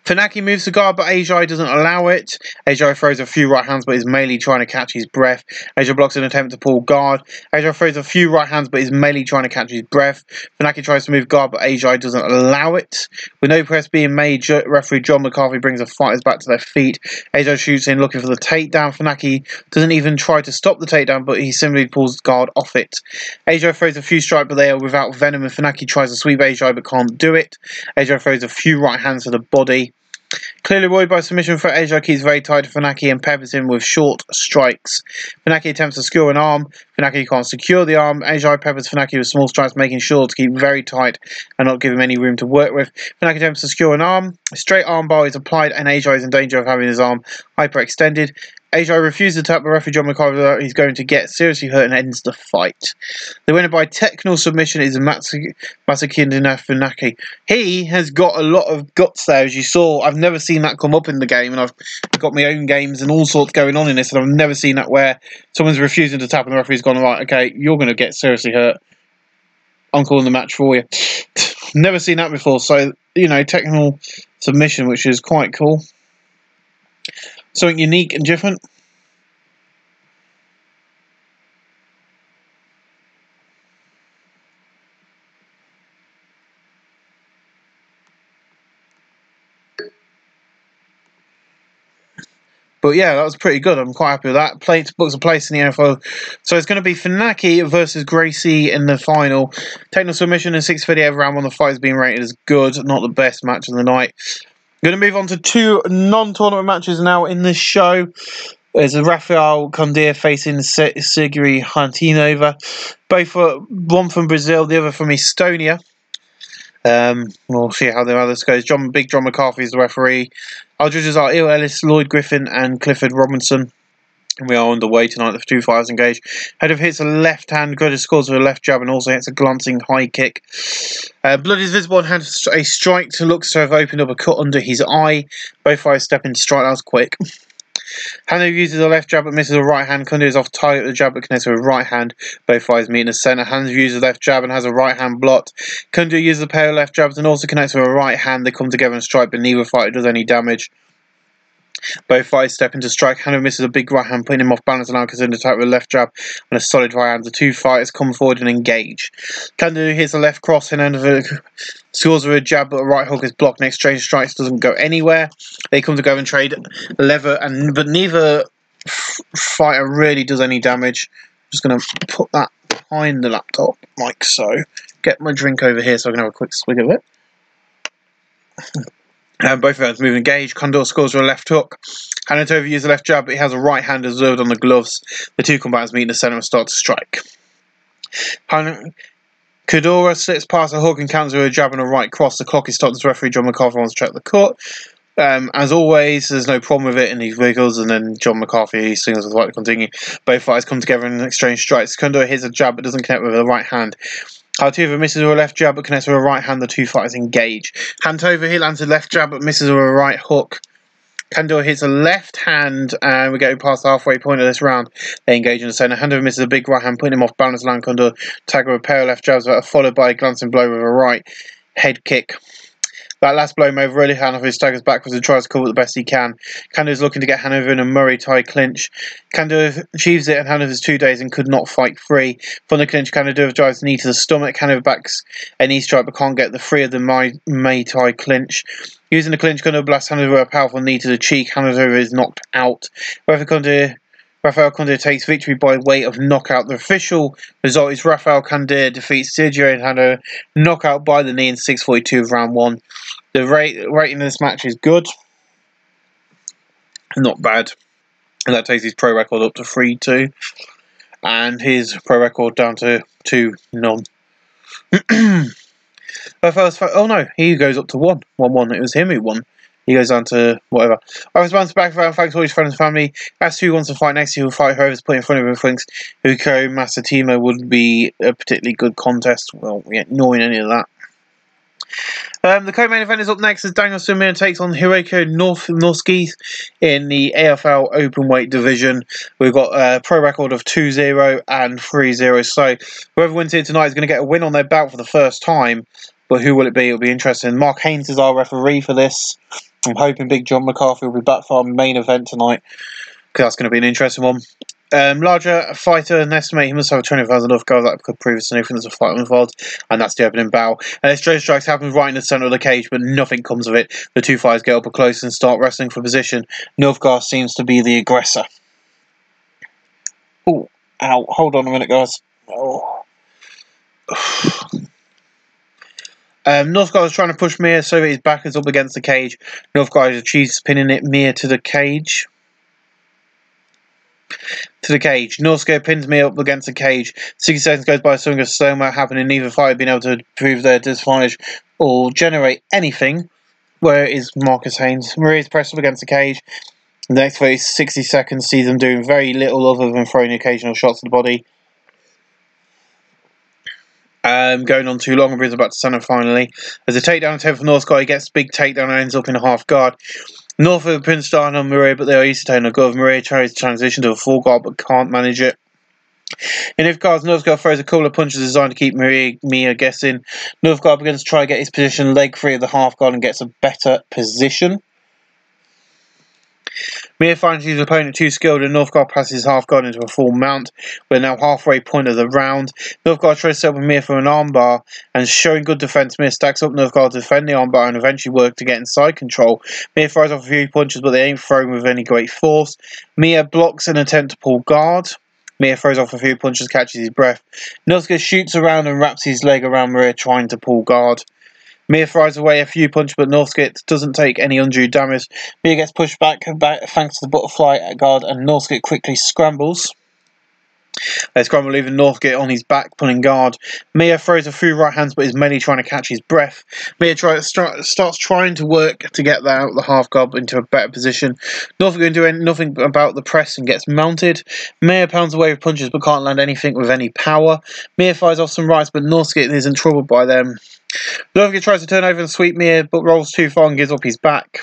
Funaki moves to guard, but AJ doesn't allow it. AJ throws a few right hands, but is mainly trying to catch his breath. AJ blocks an attempt to pull guard. AJ throws a few right hands, but is mainly trying to catch his breath. Funaki tries to move guard, but AJ doesn't allow it. With no press being made, referee John McCarthy brings the fighters back to their feet. AJ shoots in looking for the takedown. Funaki doesn't even try to stop the takedown, but he simply pulls guard off it. AJ throws a few strikes, but they are without venom, and Funaki tries to sweep AJ, but can't do it. AJ throws a few right hands to the body. Clearly buoyed by submission for AJ keeps very tight to Funaki and peppers him with short strikes. Funaki attempts to secure an arm. Funaki can't secure the arm. AJ peppers Funaki with small strikes, making sure to keep very tight and not give him any room to work with. Funaki attempts to secure an arm. A straight arm bar is applied and AJ is in danger of having his arm hyperextended. AJ refuses to tap the referee John McCarthy. He's going to get seriously hurt and ends the fight. The winner by technical submission is Masakindina Funaki. He has got a lot of guts there, as you saw. I've never seen that come up in the game, and I've got my own games and all sorts going on in this, and I've never seen that where someone's refusing to tap and the referee's gone, right, okay, you're going to get seriously hurt. I'm calling the match for you. Never seen that before, so, you know, technical submission, which is quite cool. Something unique and different. But yeah, that was pretty good. I'm quite happy with that. Books a place in the NFL. So it's going to be Funaki versus Gracie in the final. Technical submission in 6:38 round 1. The fight is being rated as good, not the best match of the night. Going to move on to 2 non-tournament matches now in this show. There's a Rafael Condir facing Sigri Hantinova. Both one from Brazil, the other from Estonia. We'll see how the others goes. Big John McCarthy is the referee. Our judges are Il Ellis, Lloyd Griffin and Clifford Robinson. And we are underway tonight. The 2 fighters engage. Head of hits a left hand, Curtis scores with a left jab and also hits a glancing high kick. Blood is visible and has a strike to looks to have opened up a cut under his eye. Both fighters step into strike. That was quick. Hano uses a left jab but misses a right hand. Kundu is off target with a jab but connects with a right hand. Both fighters meet in the centre. Hano uses a left jab and has a right hand blocked. Kundu uses a pair of left jabs and also connects with a right hand. They come together and strike, but neither fighter does any damage. Both fighters step into strike. Hano misses a big right hand, putting him off balance, and now continues to attack with a left jab and a solid right hand. The 2 fighters come forward and engage. Kundu hits a left cross and scores with a jab, but a right hook is blocked and exchange strikes doesn't go anywhere. They come together and trade leather, but neither fighter really does any damage. I'm just going to put that behind the laptop, like so. Get my drink over here so I can have a quick swig of it. Both fighters move and engage. Condor scores with a left hook. Hanatova uses a left jab, but he has a right hand reserved on the gloves. The 2 combatants meet in the centre and start to strike. Kudora slips past a hook and counters with a jab and a right cross. The clock is stopped as referee John McCarthy wants to check the cut. As always, there's no problem with it, and he wiggles, and then John McCarthy signals the fight to continue. Both fighters come together and exchange strikes. Kudora hits a jab but doesn't connect with a right hand. Hantova misses with a left jab but connects with a right hand. The 2 fighters engage. Hantova here lands a left jab but misses with a right hook. Kandor hits a left hand and we go past the halfway point of this round. They engage in the centre. Hantova misses a big right hand, putting him off balance. Land Kandor tag with a pair of left jabs that are followed by a glancing blow with a right head kick. That last blow made really Hanover staggers backwards and tries to cover it the best he can. Kandor is looking to get Hanover in a Murray tie clinch. Kandor achieves it and Hanover's 2 days and could not fight free. From the clinch, Kandor drives the knee to the stomach. Hanover backs a knee strike but can't get the free of the Murray tie clinch. Using the clinch, Kandor blasts Hanover a powerful knee to the cheek. Hanover is knocked out. Rafael Condir takes victory by way of knockout. The official result is Rafael Condir defeats Sergio Hanover knockout by the knee in 6:42 of round 1. The rating of this match is good. Not bad. And that takes his pro record up to 3-2. And his pro record down to 2-0. Oh no, he goes up to 1-1. It was him who won. He goes down to whatever. I was bounced back around. Thanks to all his friends and family. As to who wants to fight next, he will fight whoever's put in front of him. Thinks Huko Masatimo would be a particularly good contest. Well, yeah, ignoring any of that. The co-main event is up next as Daniel Sumer takes on Hiroko Norski in the AFL Openweight division. We've got a pro record of 2-0 and 3-0. So whoever wins here tonight is going to get a win on their belt for the first time. But who will it be? It'll be interesting. Mark Haynes is our referee for this. I'm hoping Big John McCarthy will be back for our main event tonight, because that's going to be an interesting one. Larger fighter and estimate he must have 20,000 enough goals that could prove significant as a fight involved, and that's the opening bow. Straight strikes happens right in the centre of the cage, but nothing comes of it. The two fighters get up close and start wrestling for position. Novgar seems to be the aggressor. Oh, ow! Hold on a minute, guys. Oh. Northgard is trying to push Mir so that his back is up against the cage. Northgard achieves pinning it Mir to the cage. Northgard pins Mir up against the cage. 60 seconds goes by, something of Stoma happening. Neither fighter being able to prove their disadvantage or generate anything. Where is Marcus Haynes? Marie is pressed up against the cage. The next 60 seconds sees them doing very little other than throwing occasional shots to the body. Going on too long, and brings it back to center finally. As a takedown attempt for Northgard, he gets a big takedown and ends up in a half guard. Northgard pins down on Maria, but they are easy to take a glove. Maria tries to transition to a full guard, but can't manage it. In if guards, Northgard throws a couple of punches designed to keep Mia guessing. Northgard begins to try to get his position leg free of the half guard and gets a better position. Mir finds his opponent too skilled and Northgard passes half guard into a full mount. We're now halfway point of the round. Northgard tries to set up Mir for an armbar and showing good defense. Mir stacks up Northgard to defend the armbar and eventually work to get inside control. Mir fires off a few punches but they ain't thrown with any great force. Mir blocks an attempt to pull guard. Mir throws off a few punches, catches his breath. Northgard shoots around and wraps his leg around Mir trying to pull guard. Mir fires away a few punches, but Northgard doesn't take any undue damage. Mir gets pushed back thanks to the butterfly guard, and Northgard quickly scrambles. They scramble, leaving Northgard on his back, pulling guard. Mir throws a few right hands, but is mainly trying to catch his breath. Mir starts trying to work to get the half guard into a better position. Northgard doing nothing about the press and gets mounted. Mir pounds away with punches, but can't land anything with any power. Mir fires off some rights, but Northgard isn't troubled by them. Northgard tries to turn over and sweep Mir, but rolls too far and gives up his back.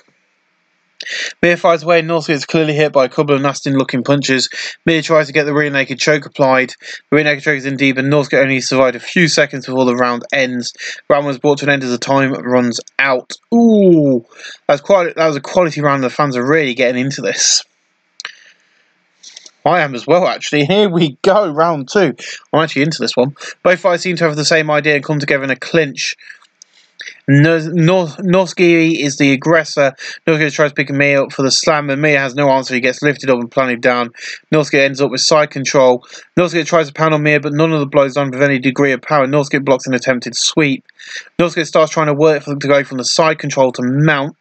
Mir fires away and Northgard is clearly hit by a couple of nasty looking punches. Mir tries to get the rear naked choke applied. The rear naked choke is in deep and Northgard only survived a few seconds before the round ends. The round was brought to an end as the time runs out. Ooh, that was a quality round. The fans are really getting into this. I am as well, actually. Here we go, round two. I'm actually into this one. Both fighters seem to have the same idea and come together in a clinch. Norski is the aggressor. Norski tries to pick Mir up for the slam, and Mir has no answer. He gets lifted up and planted down. Norski ends up with side control. Norski tries to pound on Mir, but none of the blows land with any degree of power. Norski blocks an attempted sweep. Norski starts trying to work to go from the side control to mount.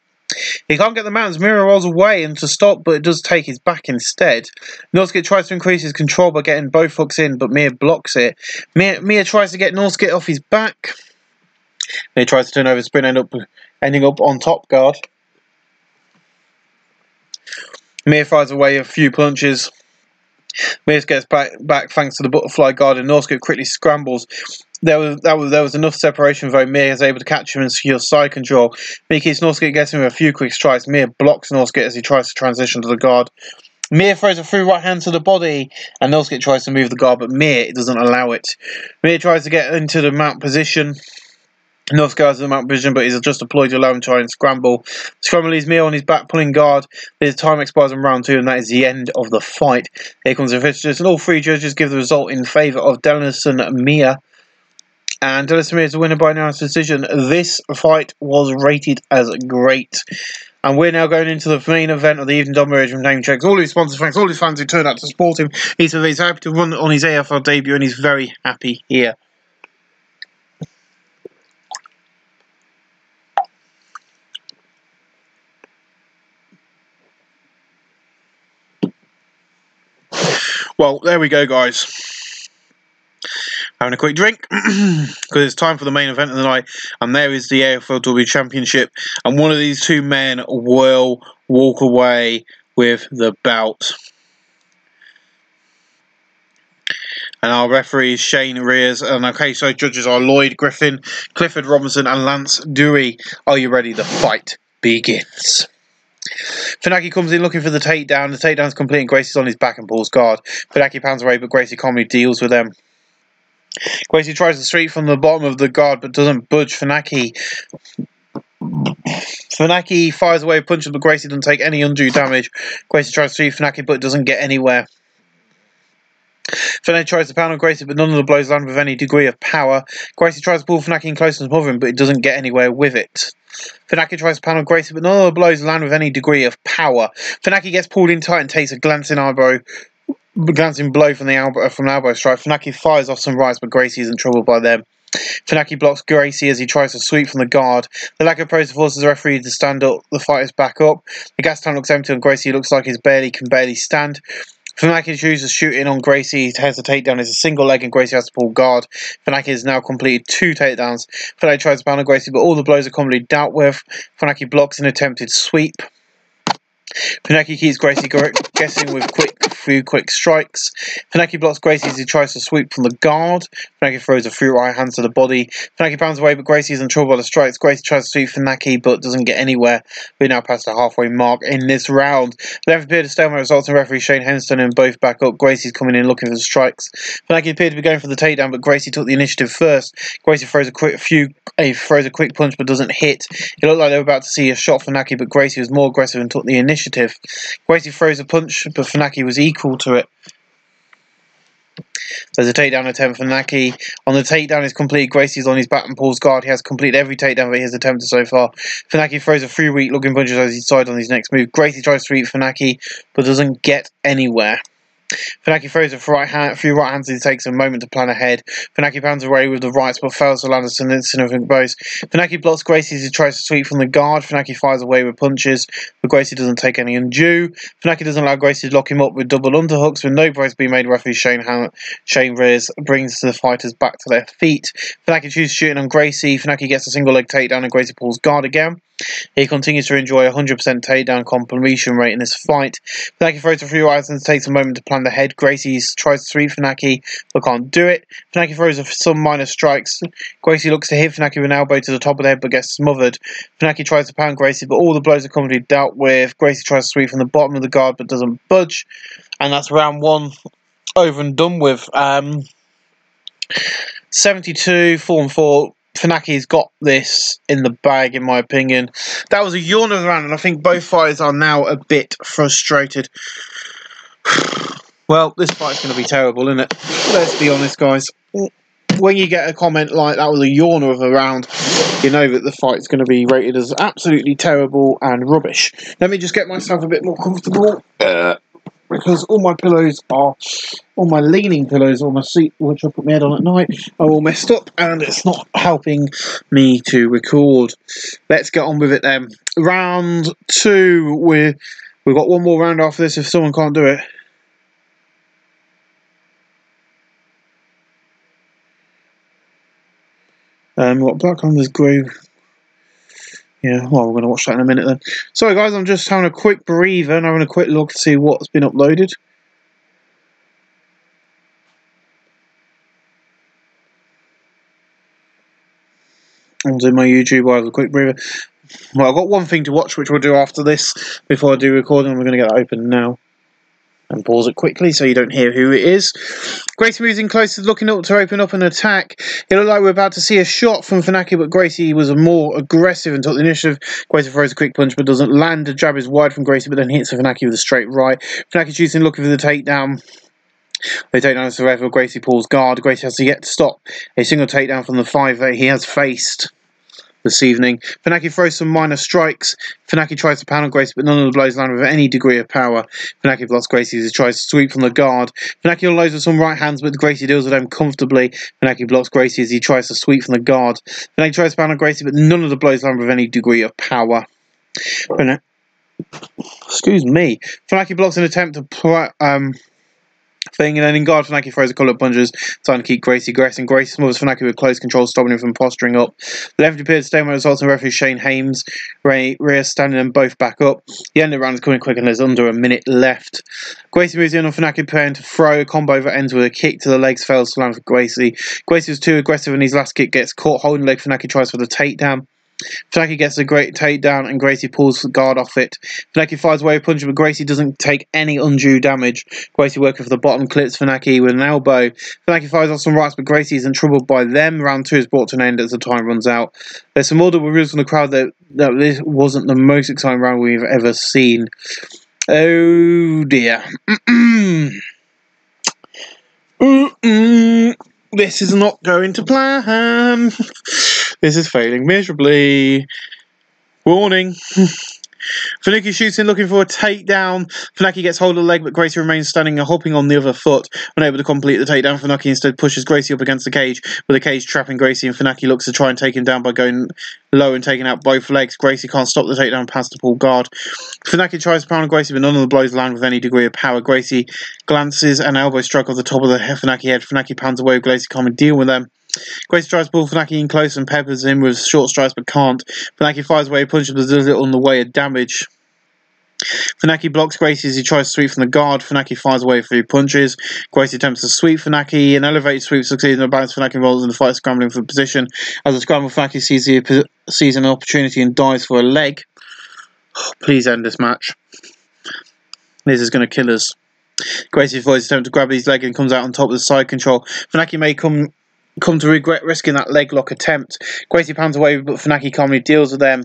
He can't get the mount as Mir rolls away and to stop, but it does take his back instead. Norski tries to increase his control by getting both hooks in, but Mir blocks it. Mir tries to get Norski off his back. He tries to turn over spin, ending up on top guard. Mir fires away a few punches. Mir gets back thanks to the butterfly guard, and Norski quickly scrambles. There was enough separation though. Mir is able to catch him and secure side control. Mir keeps Norski getting him a few quick strikes. Mir blocks Norski as he tries to transition to the guard. Mir throws a through right hand to the body, and Norski tries to move the guard, but Mir doesn't allow it. Mir tries to get into the mount position. Northgard has the mount position, but he's just deployed to allow him to try and scramble. Scramble leaves Mir on his back, pulling guard. His time expires in round two, and that is the end of the fight. Here comes the officials, and all three judges give the result in favour of Denison Mir. And Denison Mir is the winner by unanimous decision. This fight was rated as great. And we're now going into the main event of the evening domination from Name Checks. All his sponsors, thanks all his fans who turned out to support him. He's happy to run on his AFL debut, and he's very happy here. Well, there we go, guys. Having a quick drink because it's time for the main event of the night, and there is the AFLW Championship, and one of these two men will walk away with the belt. And our referee is Shane Rears, and our case judges are Lloyd Griffin, Clifford Robinson, and Lance Dewey. Are you ready? The fight begins. Funaki comes in looking for the takedown. The takedown is complete and Gracie's on his back and pulls guard. Funaki pounds away, but Gracie calmly deals with them. Gracie tries to sweep from the bottom of the guard, but doesn't budge. Funaki fires away punches, but Gracie doesn't take any undue damage. Gracie tries to sweep Funaki, but doesn't get anywhere. Funaki tries to pound on Gracie, but none of the blows land with any degree of power. Gracie tries to pull Funaki in close and smother him, but it doesn't get anywhere with it. Funaki tries to pound on Gracie, but none of the blows land with any degree of power. Funaki gets pulled in tight and takes a glancing blow from the elbow strike. Funaki fires off some rights, but Gracie isn't troubled by them. Funaki blocks Gracie as he tries to sweep from the guard. The lack of pressure forces the referee to stand up. The fight is back up. The gas tank looks empty and Gracie looks like he can barely stand. Funaki chooses shooting on Gracie. He has a takedown. It's a single leg and Gracie has to pull guard. Funaki has now completed 2 takedowns. Funaki tries to pound on Gracie, but all the blows are completely dealt with. Funaki blocks an attempted sweep. Funaki keeps Gracie guessing with few quick strikes. Funaki blocks Gracie as he tries to sweep from the guard. Funaki throws a few right hands to the body. Funaki pounds away, but Gracie is in trouble by the strikes. Gracie tries to sweep Funaki, but doesn't get anywhere. We're now past the halfway mark in this round. The referee appeared to stalemate results in referee Shane Henston and both back up. Gracie's coming in looking for the strikes. Funaki appeared to be going for the takedown, but Gracie took the initiative first. Gracie throws a quick punch, but doesn't hit. It looked like they were about to see a shot for Funaki, but Gracie was more aggressive and took the initiative. Gracie throws a punch, but Funaki was equal to it. There's a takedown attempt for Funaki. On the takedown is complete. Gracie's on his back and pulls guard. He has completed every takedown that he has attempted so far. Funaki throws a few weak looking punches as he decides on his next move. Gracie tries to sweep Funaki, but doesn't get anywhere. Funaki throws a few right hands as he takes a moment to plan ahead. Funaki pounds away with the rights but fails to land a significant blows. Funaki blocks Gracie as he tries to sweep from the guard. Funaki fires away with punches, but Gracie doesn't take any undue. Funaki doesn't allow Gracie to lock him up with double underhooks. With no price being made, referee Shane Rears brings the fighters back to their feet. Funaki chooses shooting on Gracie. Funaki gets a single leg takedown and Gracie pulls guard again. He continues to enjoy a 100% takedown completion rate in this fight. Funaki throws a few rights and takes a moment to plan ahead. Gracie tries to sweep Funaki, but can't do it. Funaki throws some minor strikes. Gracie looks to hit Funaki with an elbow to the top of the head, but gets smothered. Funaki tries to pound Gracie, but all the blows are completely dealt with. Gracie tries to sweep from the bottom of the guard, but doesn't budge. And that's round 1 over and done with. 72, 4-4. Funaki's got this in the bag, in my opinion. That was a yawn of the round, and I think both fighters are now a bit frustrated. Well, this fight's going to be terrible, isn't it? Let's be honest, guys. When you get a comment like that was a yawner of a round, you know that the fight's going to be rated as absolutely terrible and rubbish. Let me just get myself a bit more comfortable. Because all my leaning pillows on my seat, which I put my head on at night, are all messed up and it's not helping me to record. Let's get on with it then. Round 2, we've got one more round after this if someone can't do it. We've got Black Hunter's Grove. Yeah, well, we're going to watch that in a minute then. Sorry guys, I'm just having a quick breather and having a quick look to see what's been uploaded. I'm doing my YouTube, I have a quick breather. Well, I've got one thing to watch, which we'll do after this, before I do recording. We're going to get that open now. And pause it quickly so you don't hear who it is. Gracie moves in closer, looking up to open up an attack. It looked like we're about to see a shot from Funaki, but Gracie was more aggressive and took the initiative. Gracie throws a quick punch, but doesn't land. The jab is wide from Gracie, but then hits Funaki with a straight right. Funaki choosing looking for the takedown. They take down the survivor. Gracie pulls guard. Gracie has to yet to stop a single takedown from the 5 that he has faced this evening. Funaki throws some minor strikes. Funaki tries to pound on Gracie, but none of the blows land with any degree of power. Funaki blocks Gracie as he tries to sweep from the guard. Funaki unloads with some right hands, but Gracie deals with them comfortably. Funaki blocks Gracie as he tries to sweep from the guard. Funaki tries to pound on Gracie, but none of the blows land with any degree of power. Excuse me. Funaki blocks an attempt to thing, and then in guard, Funaki throws a couple of punches, trying to keep Gracie aggressing. Gracie smothers Funaki with close control, stopping him from posturing up. The left appeared to stay with results, and referee Shane Hames, Rhea standing them both back up. The end of the round is coming quick, and there's under a minute left. Gracie moves in on Funaki, preparing to throw. A combo that ends with a kick to the legs, fails to land for Gracie. Gracie was too aggressive, and his last kick gets caught holding leg. Funaki tries for the takedown. Funaki gets a great takedown and Gracie pulls the guard off it. Funaki fires away a punch, but Gracie doesn't take any undue damage. Gracie working for the bottom, clips Funaki with an elbow. Funaki fires off some rights, but Gracie isn't troubled by them. Round 2 is brought to an end as the time runs out. There's some audible reviews from the crowd that this wasn't the most exciting round we've ever seen. Oh dear. This is not going to plan. This is failing miserably. Warning. Funaki shoots in looking for a takedown. Funaki gets hold of the leg, but Gracie remains standing and hopping on the other foot. Unable to complete the takedown, Funaki instead pushes Gracie up against the cage, with the cage trapping Gracie, and Funaki looks to try and take him down by going low and taking out both legs. Gracie can't stop the takedown past the pull guard. Funaki tries to pound Gracie, but none of the blows land with any degree of power. Gracie glances an elbow strike off the top of the Funaki head. Funaki pounds away with Gracie, can't deal with them. Gracie tries to pull Funaki in close and peppers him with short strikes, but can't. Funaki fires away a punch, but does it on the way of damage. Funaki blocks Gracie as he tries to sweep from the guard. Funaki fires away a few punches. Gracie attempts to sweep Funaki. An elevated sweep succeeds in the balance. Funaki rolls in the fight, scrambling for position. As a scramble, Funaki sees an opportunity and dives for a leg. Oh, please end this match. This is going to kill us. Gracie avoids attempt to grab his leg and comes out on top with the side control. Funaki may come to regret risking that leg lock attempt. Gracie pounds away, but Funaki calmly deals with them.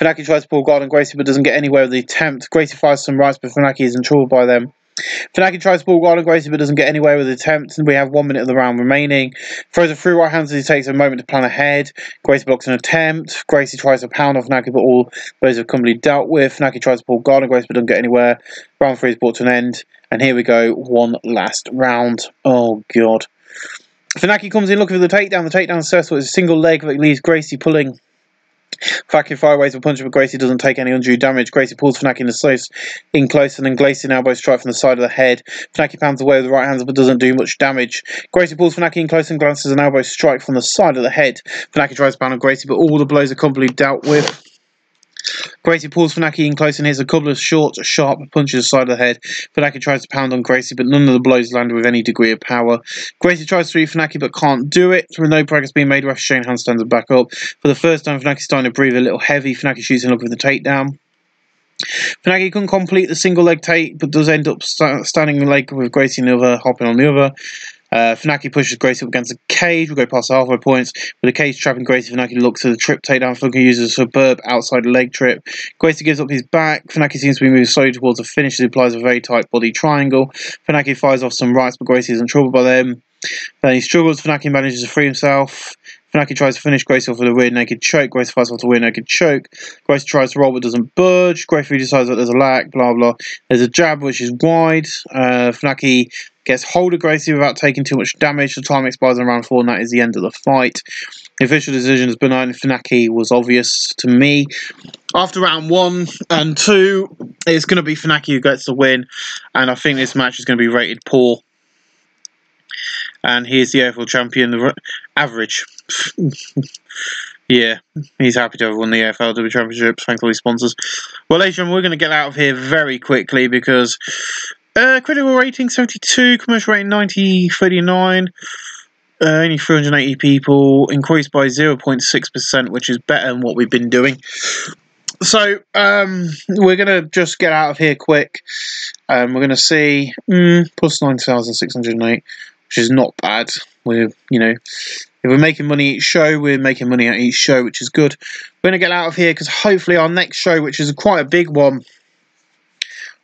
Funaki tries to pull guard on Gracie, but doesn't get anywhere with the attempt. Gracie fires some rights, but Funaki is in trouble by them. Funaki tries to pull guard on Gracie, but doesn't get anywhere with the attempt. We have 1 minute of the round remaining. Throws a through right hands as he takes a moment to plan ahead. Gracie blocks an attempt. Gracie tries to pound on Funaki, but all those have completely dealt with. Funaki tries to pull guard on Gracie, but doesn't get anywhere. Round 3 is brought to an end. And here we go, one last round. Oh, God. Funaki comes in looking for the takedown. The takedown is successful. It's a single leg that leaves Gracie pulling. Funaki fire away with a punch, but Gracie doesn't take any undue damage. Gracie pulls Funaki in close, and then Gracie elbow strike from the side of the head. Funaki pounds away with the right hands, but doesn't do much damage. Gracie pulls Funaki in close and glances an elbow strike from the side of the head. Funaki tries to pound on Gracie, but all the blows are completely dealt with. Gracie pulls Funaki in close and hits a couple of short, sharp punches side of the head. Funaki tries to pound on Gracie, but none of the blows land with any degree of power. Gracie tries to sweep Funaki, but can't do it. With no progress being made, ref Shane Hand stands back up. For the first time, Funaki's starting to breathe a little heavy. Funaki shoots in looking for the takedown. Funaki couldn't complete the single leg take, but does end up standing the leg with Gracie in the other, hopping on the other. Funaki pushes Gracie up against the cage. We'll go past the halfway points. With the cage trapping Gracie, Funaki looks at the trip takedown. Funaki uses a superb outside leg trip. Gracie gives up his back. Funaki seems to be moving slowly towards the finish as he applies a very tight body triangle. Funaki fires off some rights, but Gracie is in trouble by them. Then he struggles. Funaki manages to free himself. Funaki tries to finish Gracie off with a rear naked choke. Gracie fires off the rear naked choke. Gracie tries to roll but doesn't budge. Gracie decides that there's a lack, blah blah. There's a jab which is wide. Funaki gets hold of Gracie without taking too much damage. The time expires in round 4, and that is the end of the fight. The official decision is benign. Funaki was obvious to me. After round 1 and 2, it's going to be Funaki who gets the win, and I think this match is going to be rated poor. And here's the AFL champion, the average. Yeah, he's happy to have won the AFLW Championships, thanks to all his sponsors. Well, ladies and gentlemen, we're going to get out of here very quickly because critical rating 72, commercial rating 90/39, only 380 people, increased by 0.6%, which is better than what we've been doing. So, we're going to just get out of here quick. We're going to see plus 9,608, which is not bad. We're, if we're making money each show, we're making money at each show, which is good. We're going to get out of here because hopefully our next show, which is quite a big one,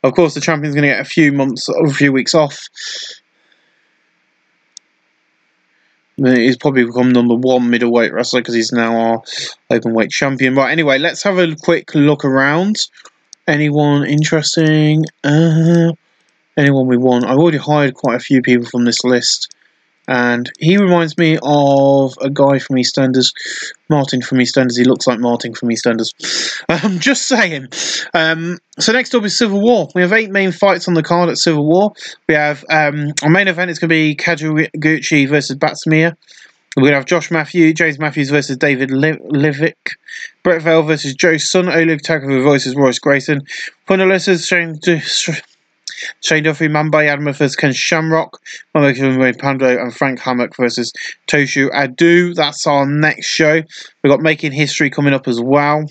of course, the champion's going to get a few weeks off. He's probably become number 1 middleweight wrestler because he's now our openweight champion. Right, anyway, let's have a quick look around. Anyone interesting? Anyone we want? I've already hired quite a few people from this list. And he reminds me of a guy from EastEnders, Martin from EastEnders. He looks like Martin from EastEnders. I'm just saying. So next up is Civil War. We have 8 main fights on the card at Civil War. We have our main event is going to be Kazuguchi versus Batsumiya. We're going to have James Matthews versus David Livick. Brett Vale versus Joe Sun. Oleg Takova versus Royce Grayson. Finalists Shane Duffy, Mambay Adama versus Ken Shamrock, Pando and Frank Hammock versus Toshu Adu. That's our next show. We've got Making History coming up as well.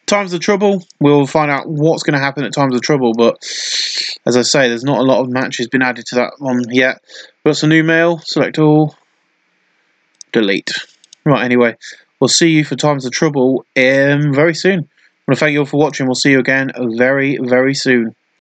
Times of Trouble, we'll find out what's going to happen at Times of Trouble, but as I say, there's not a lot of matches been added to that one yet. We've got some new mail, select all, delete. Right, anyway, we'll see you for Times of Trouble very soon. I want to thank you all for watching. We'll see you again very, very soon.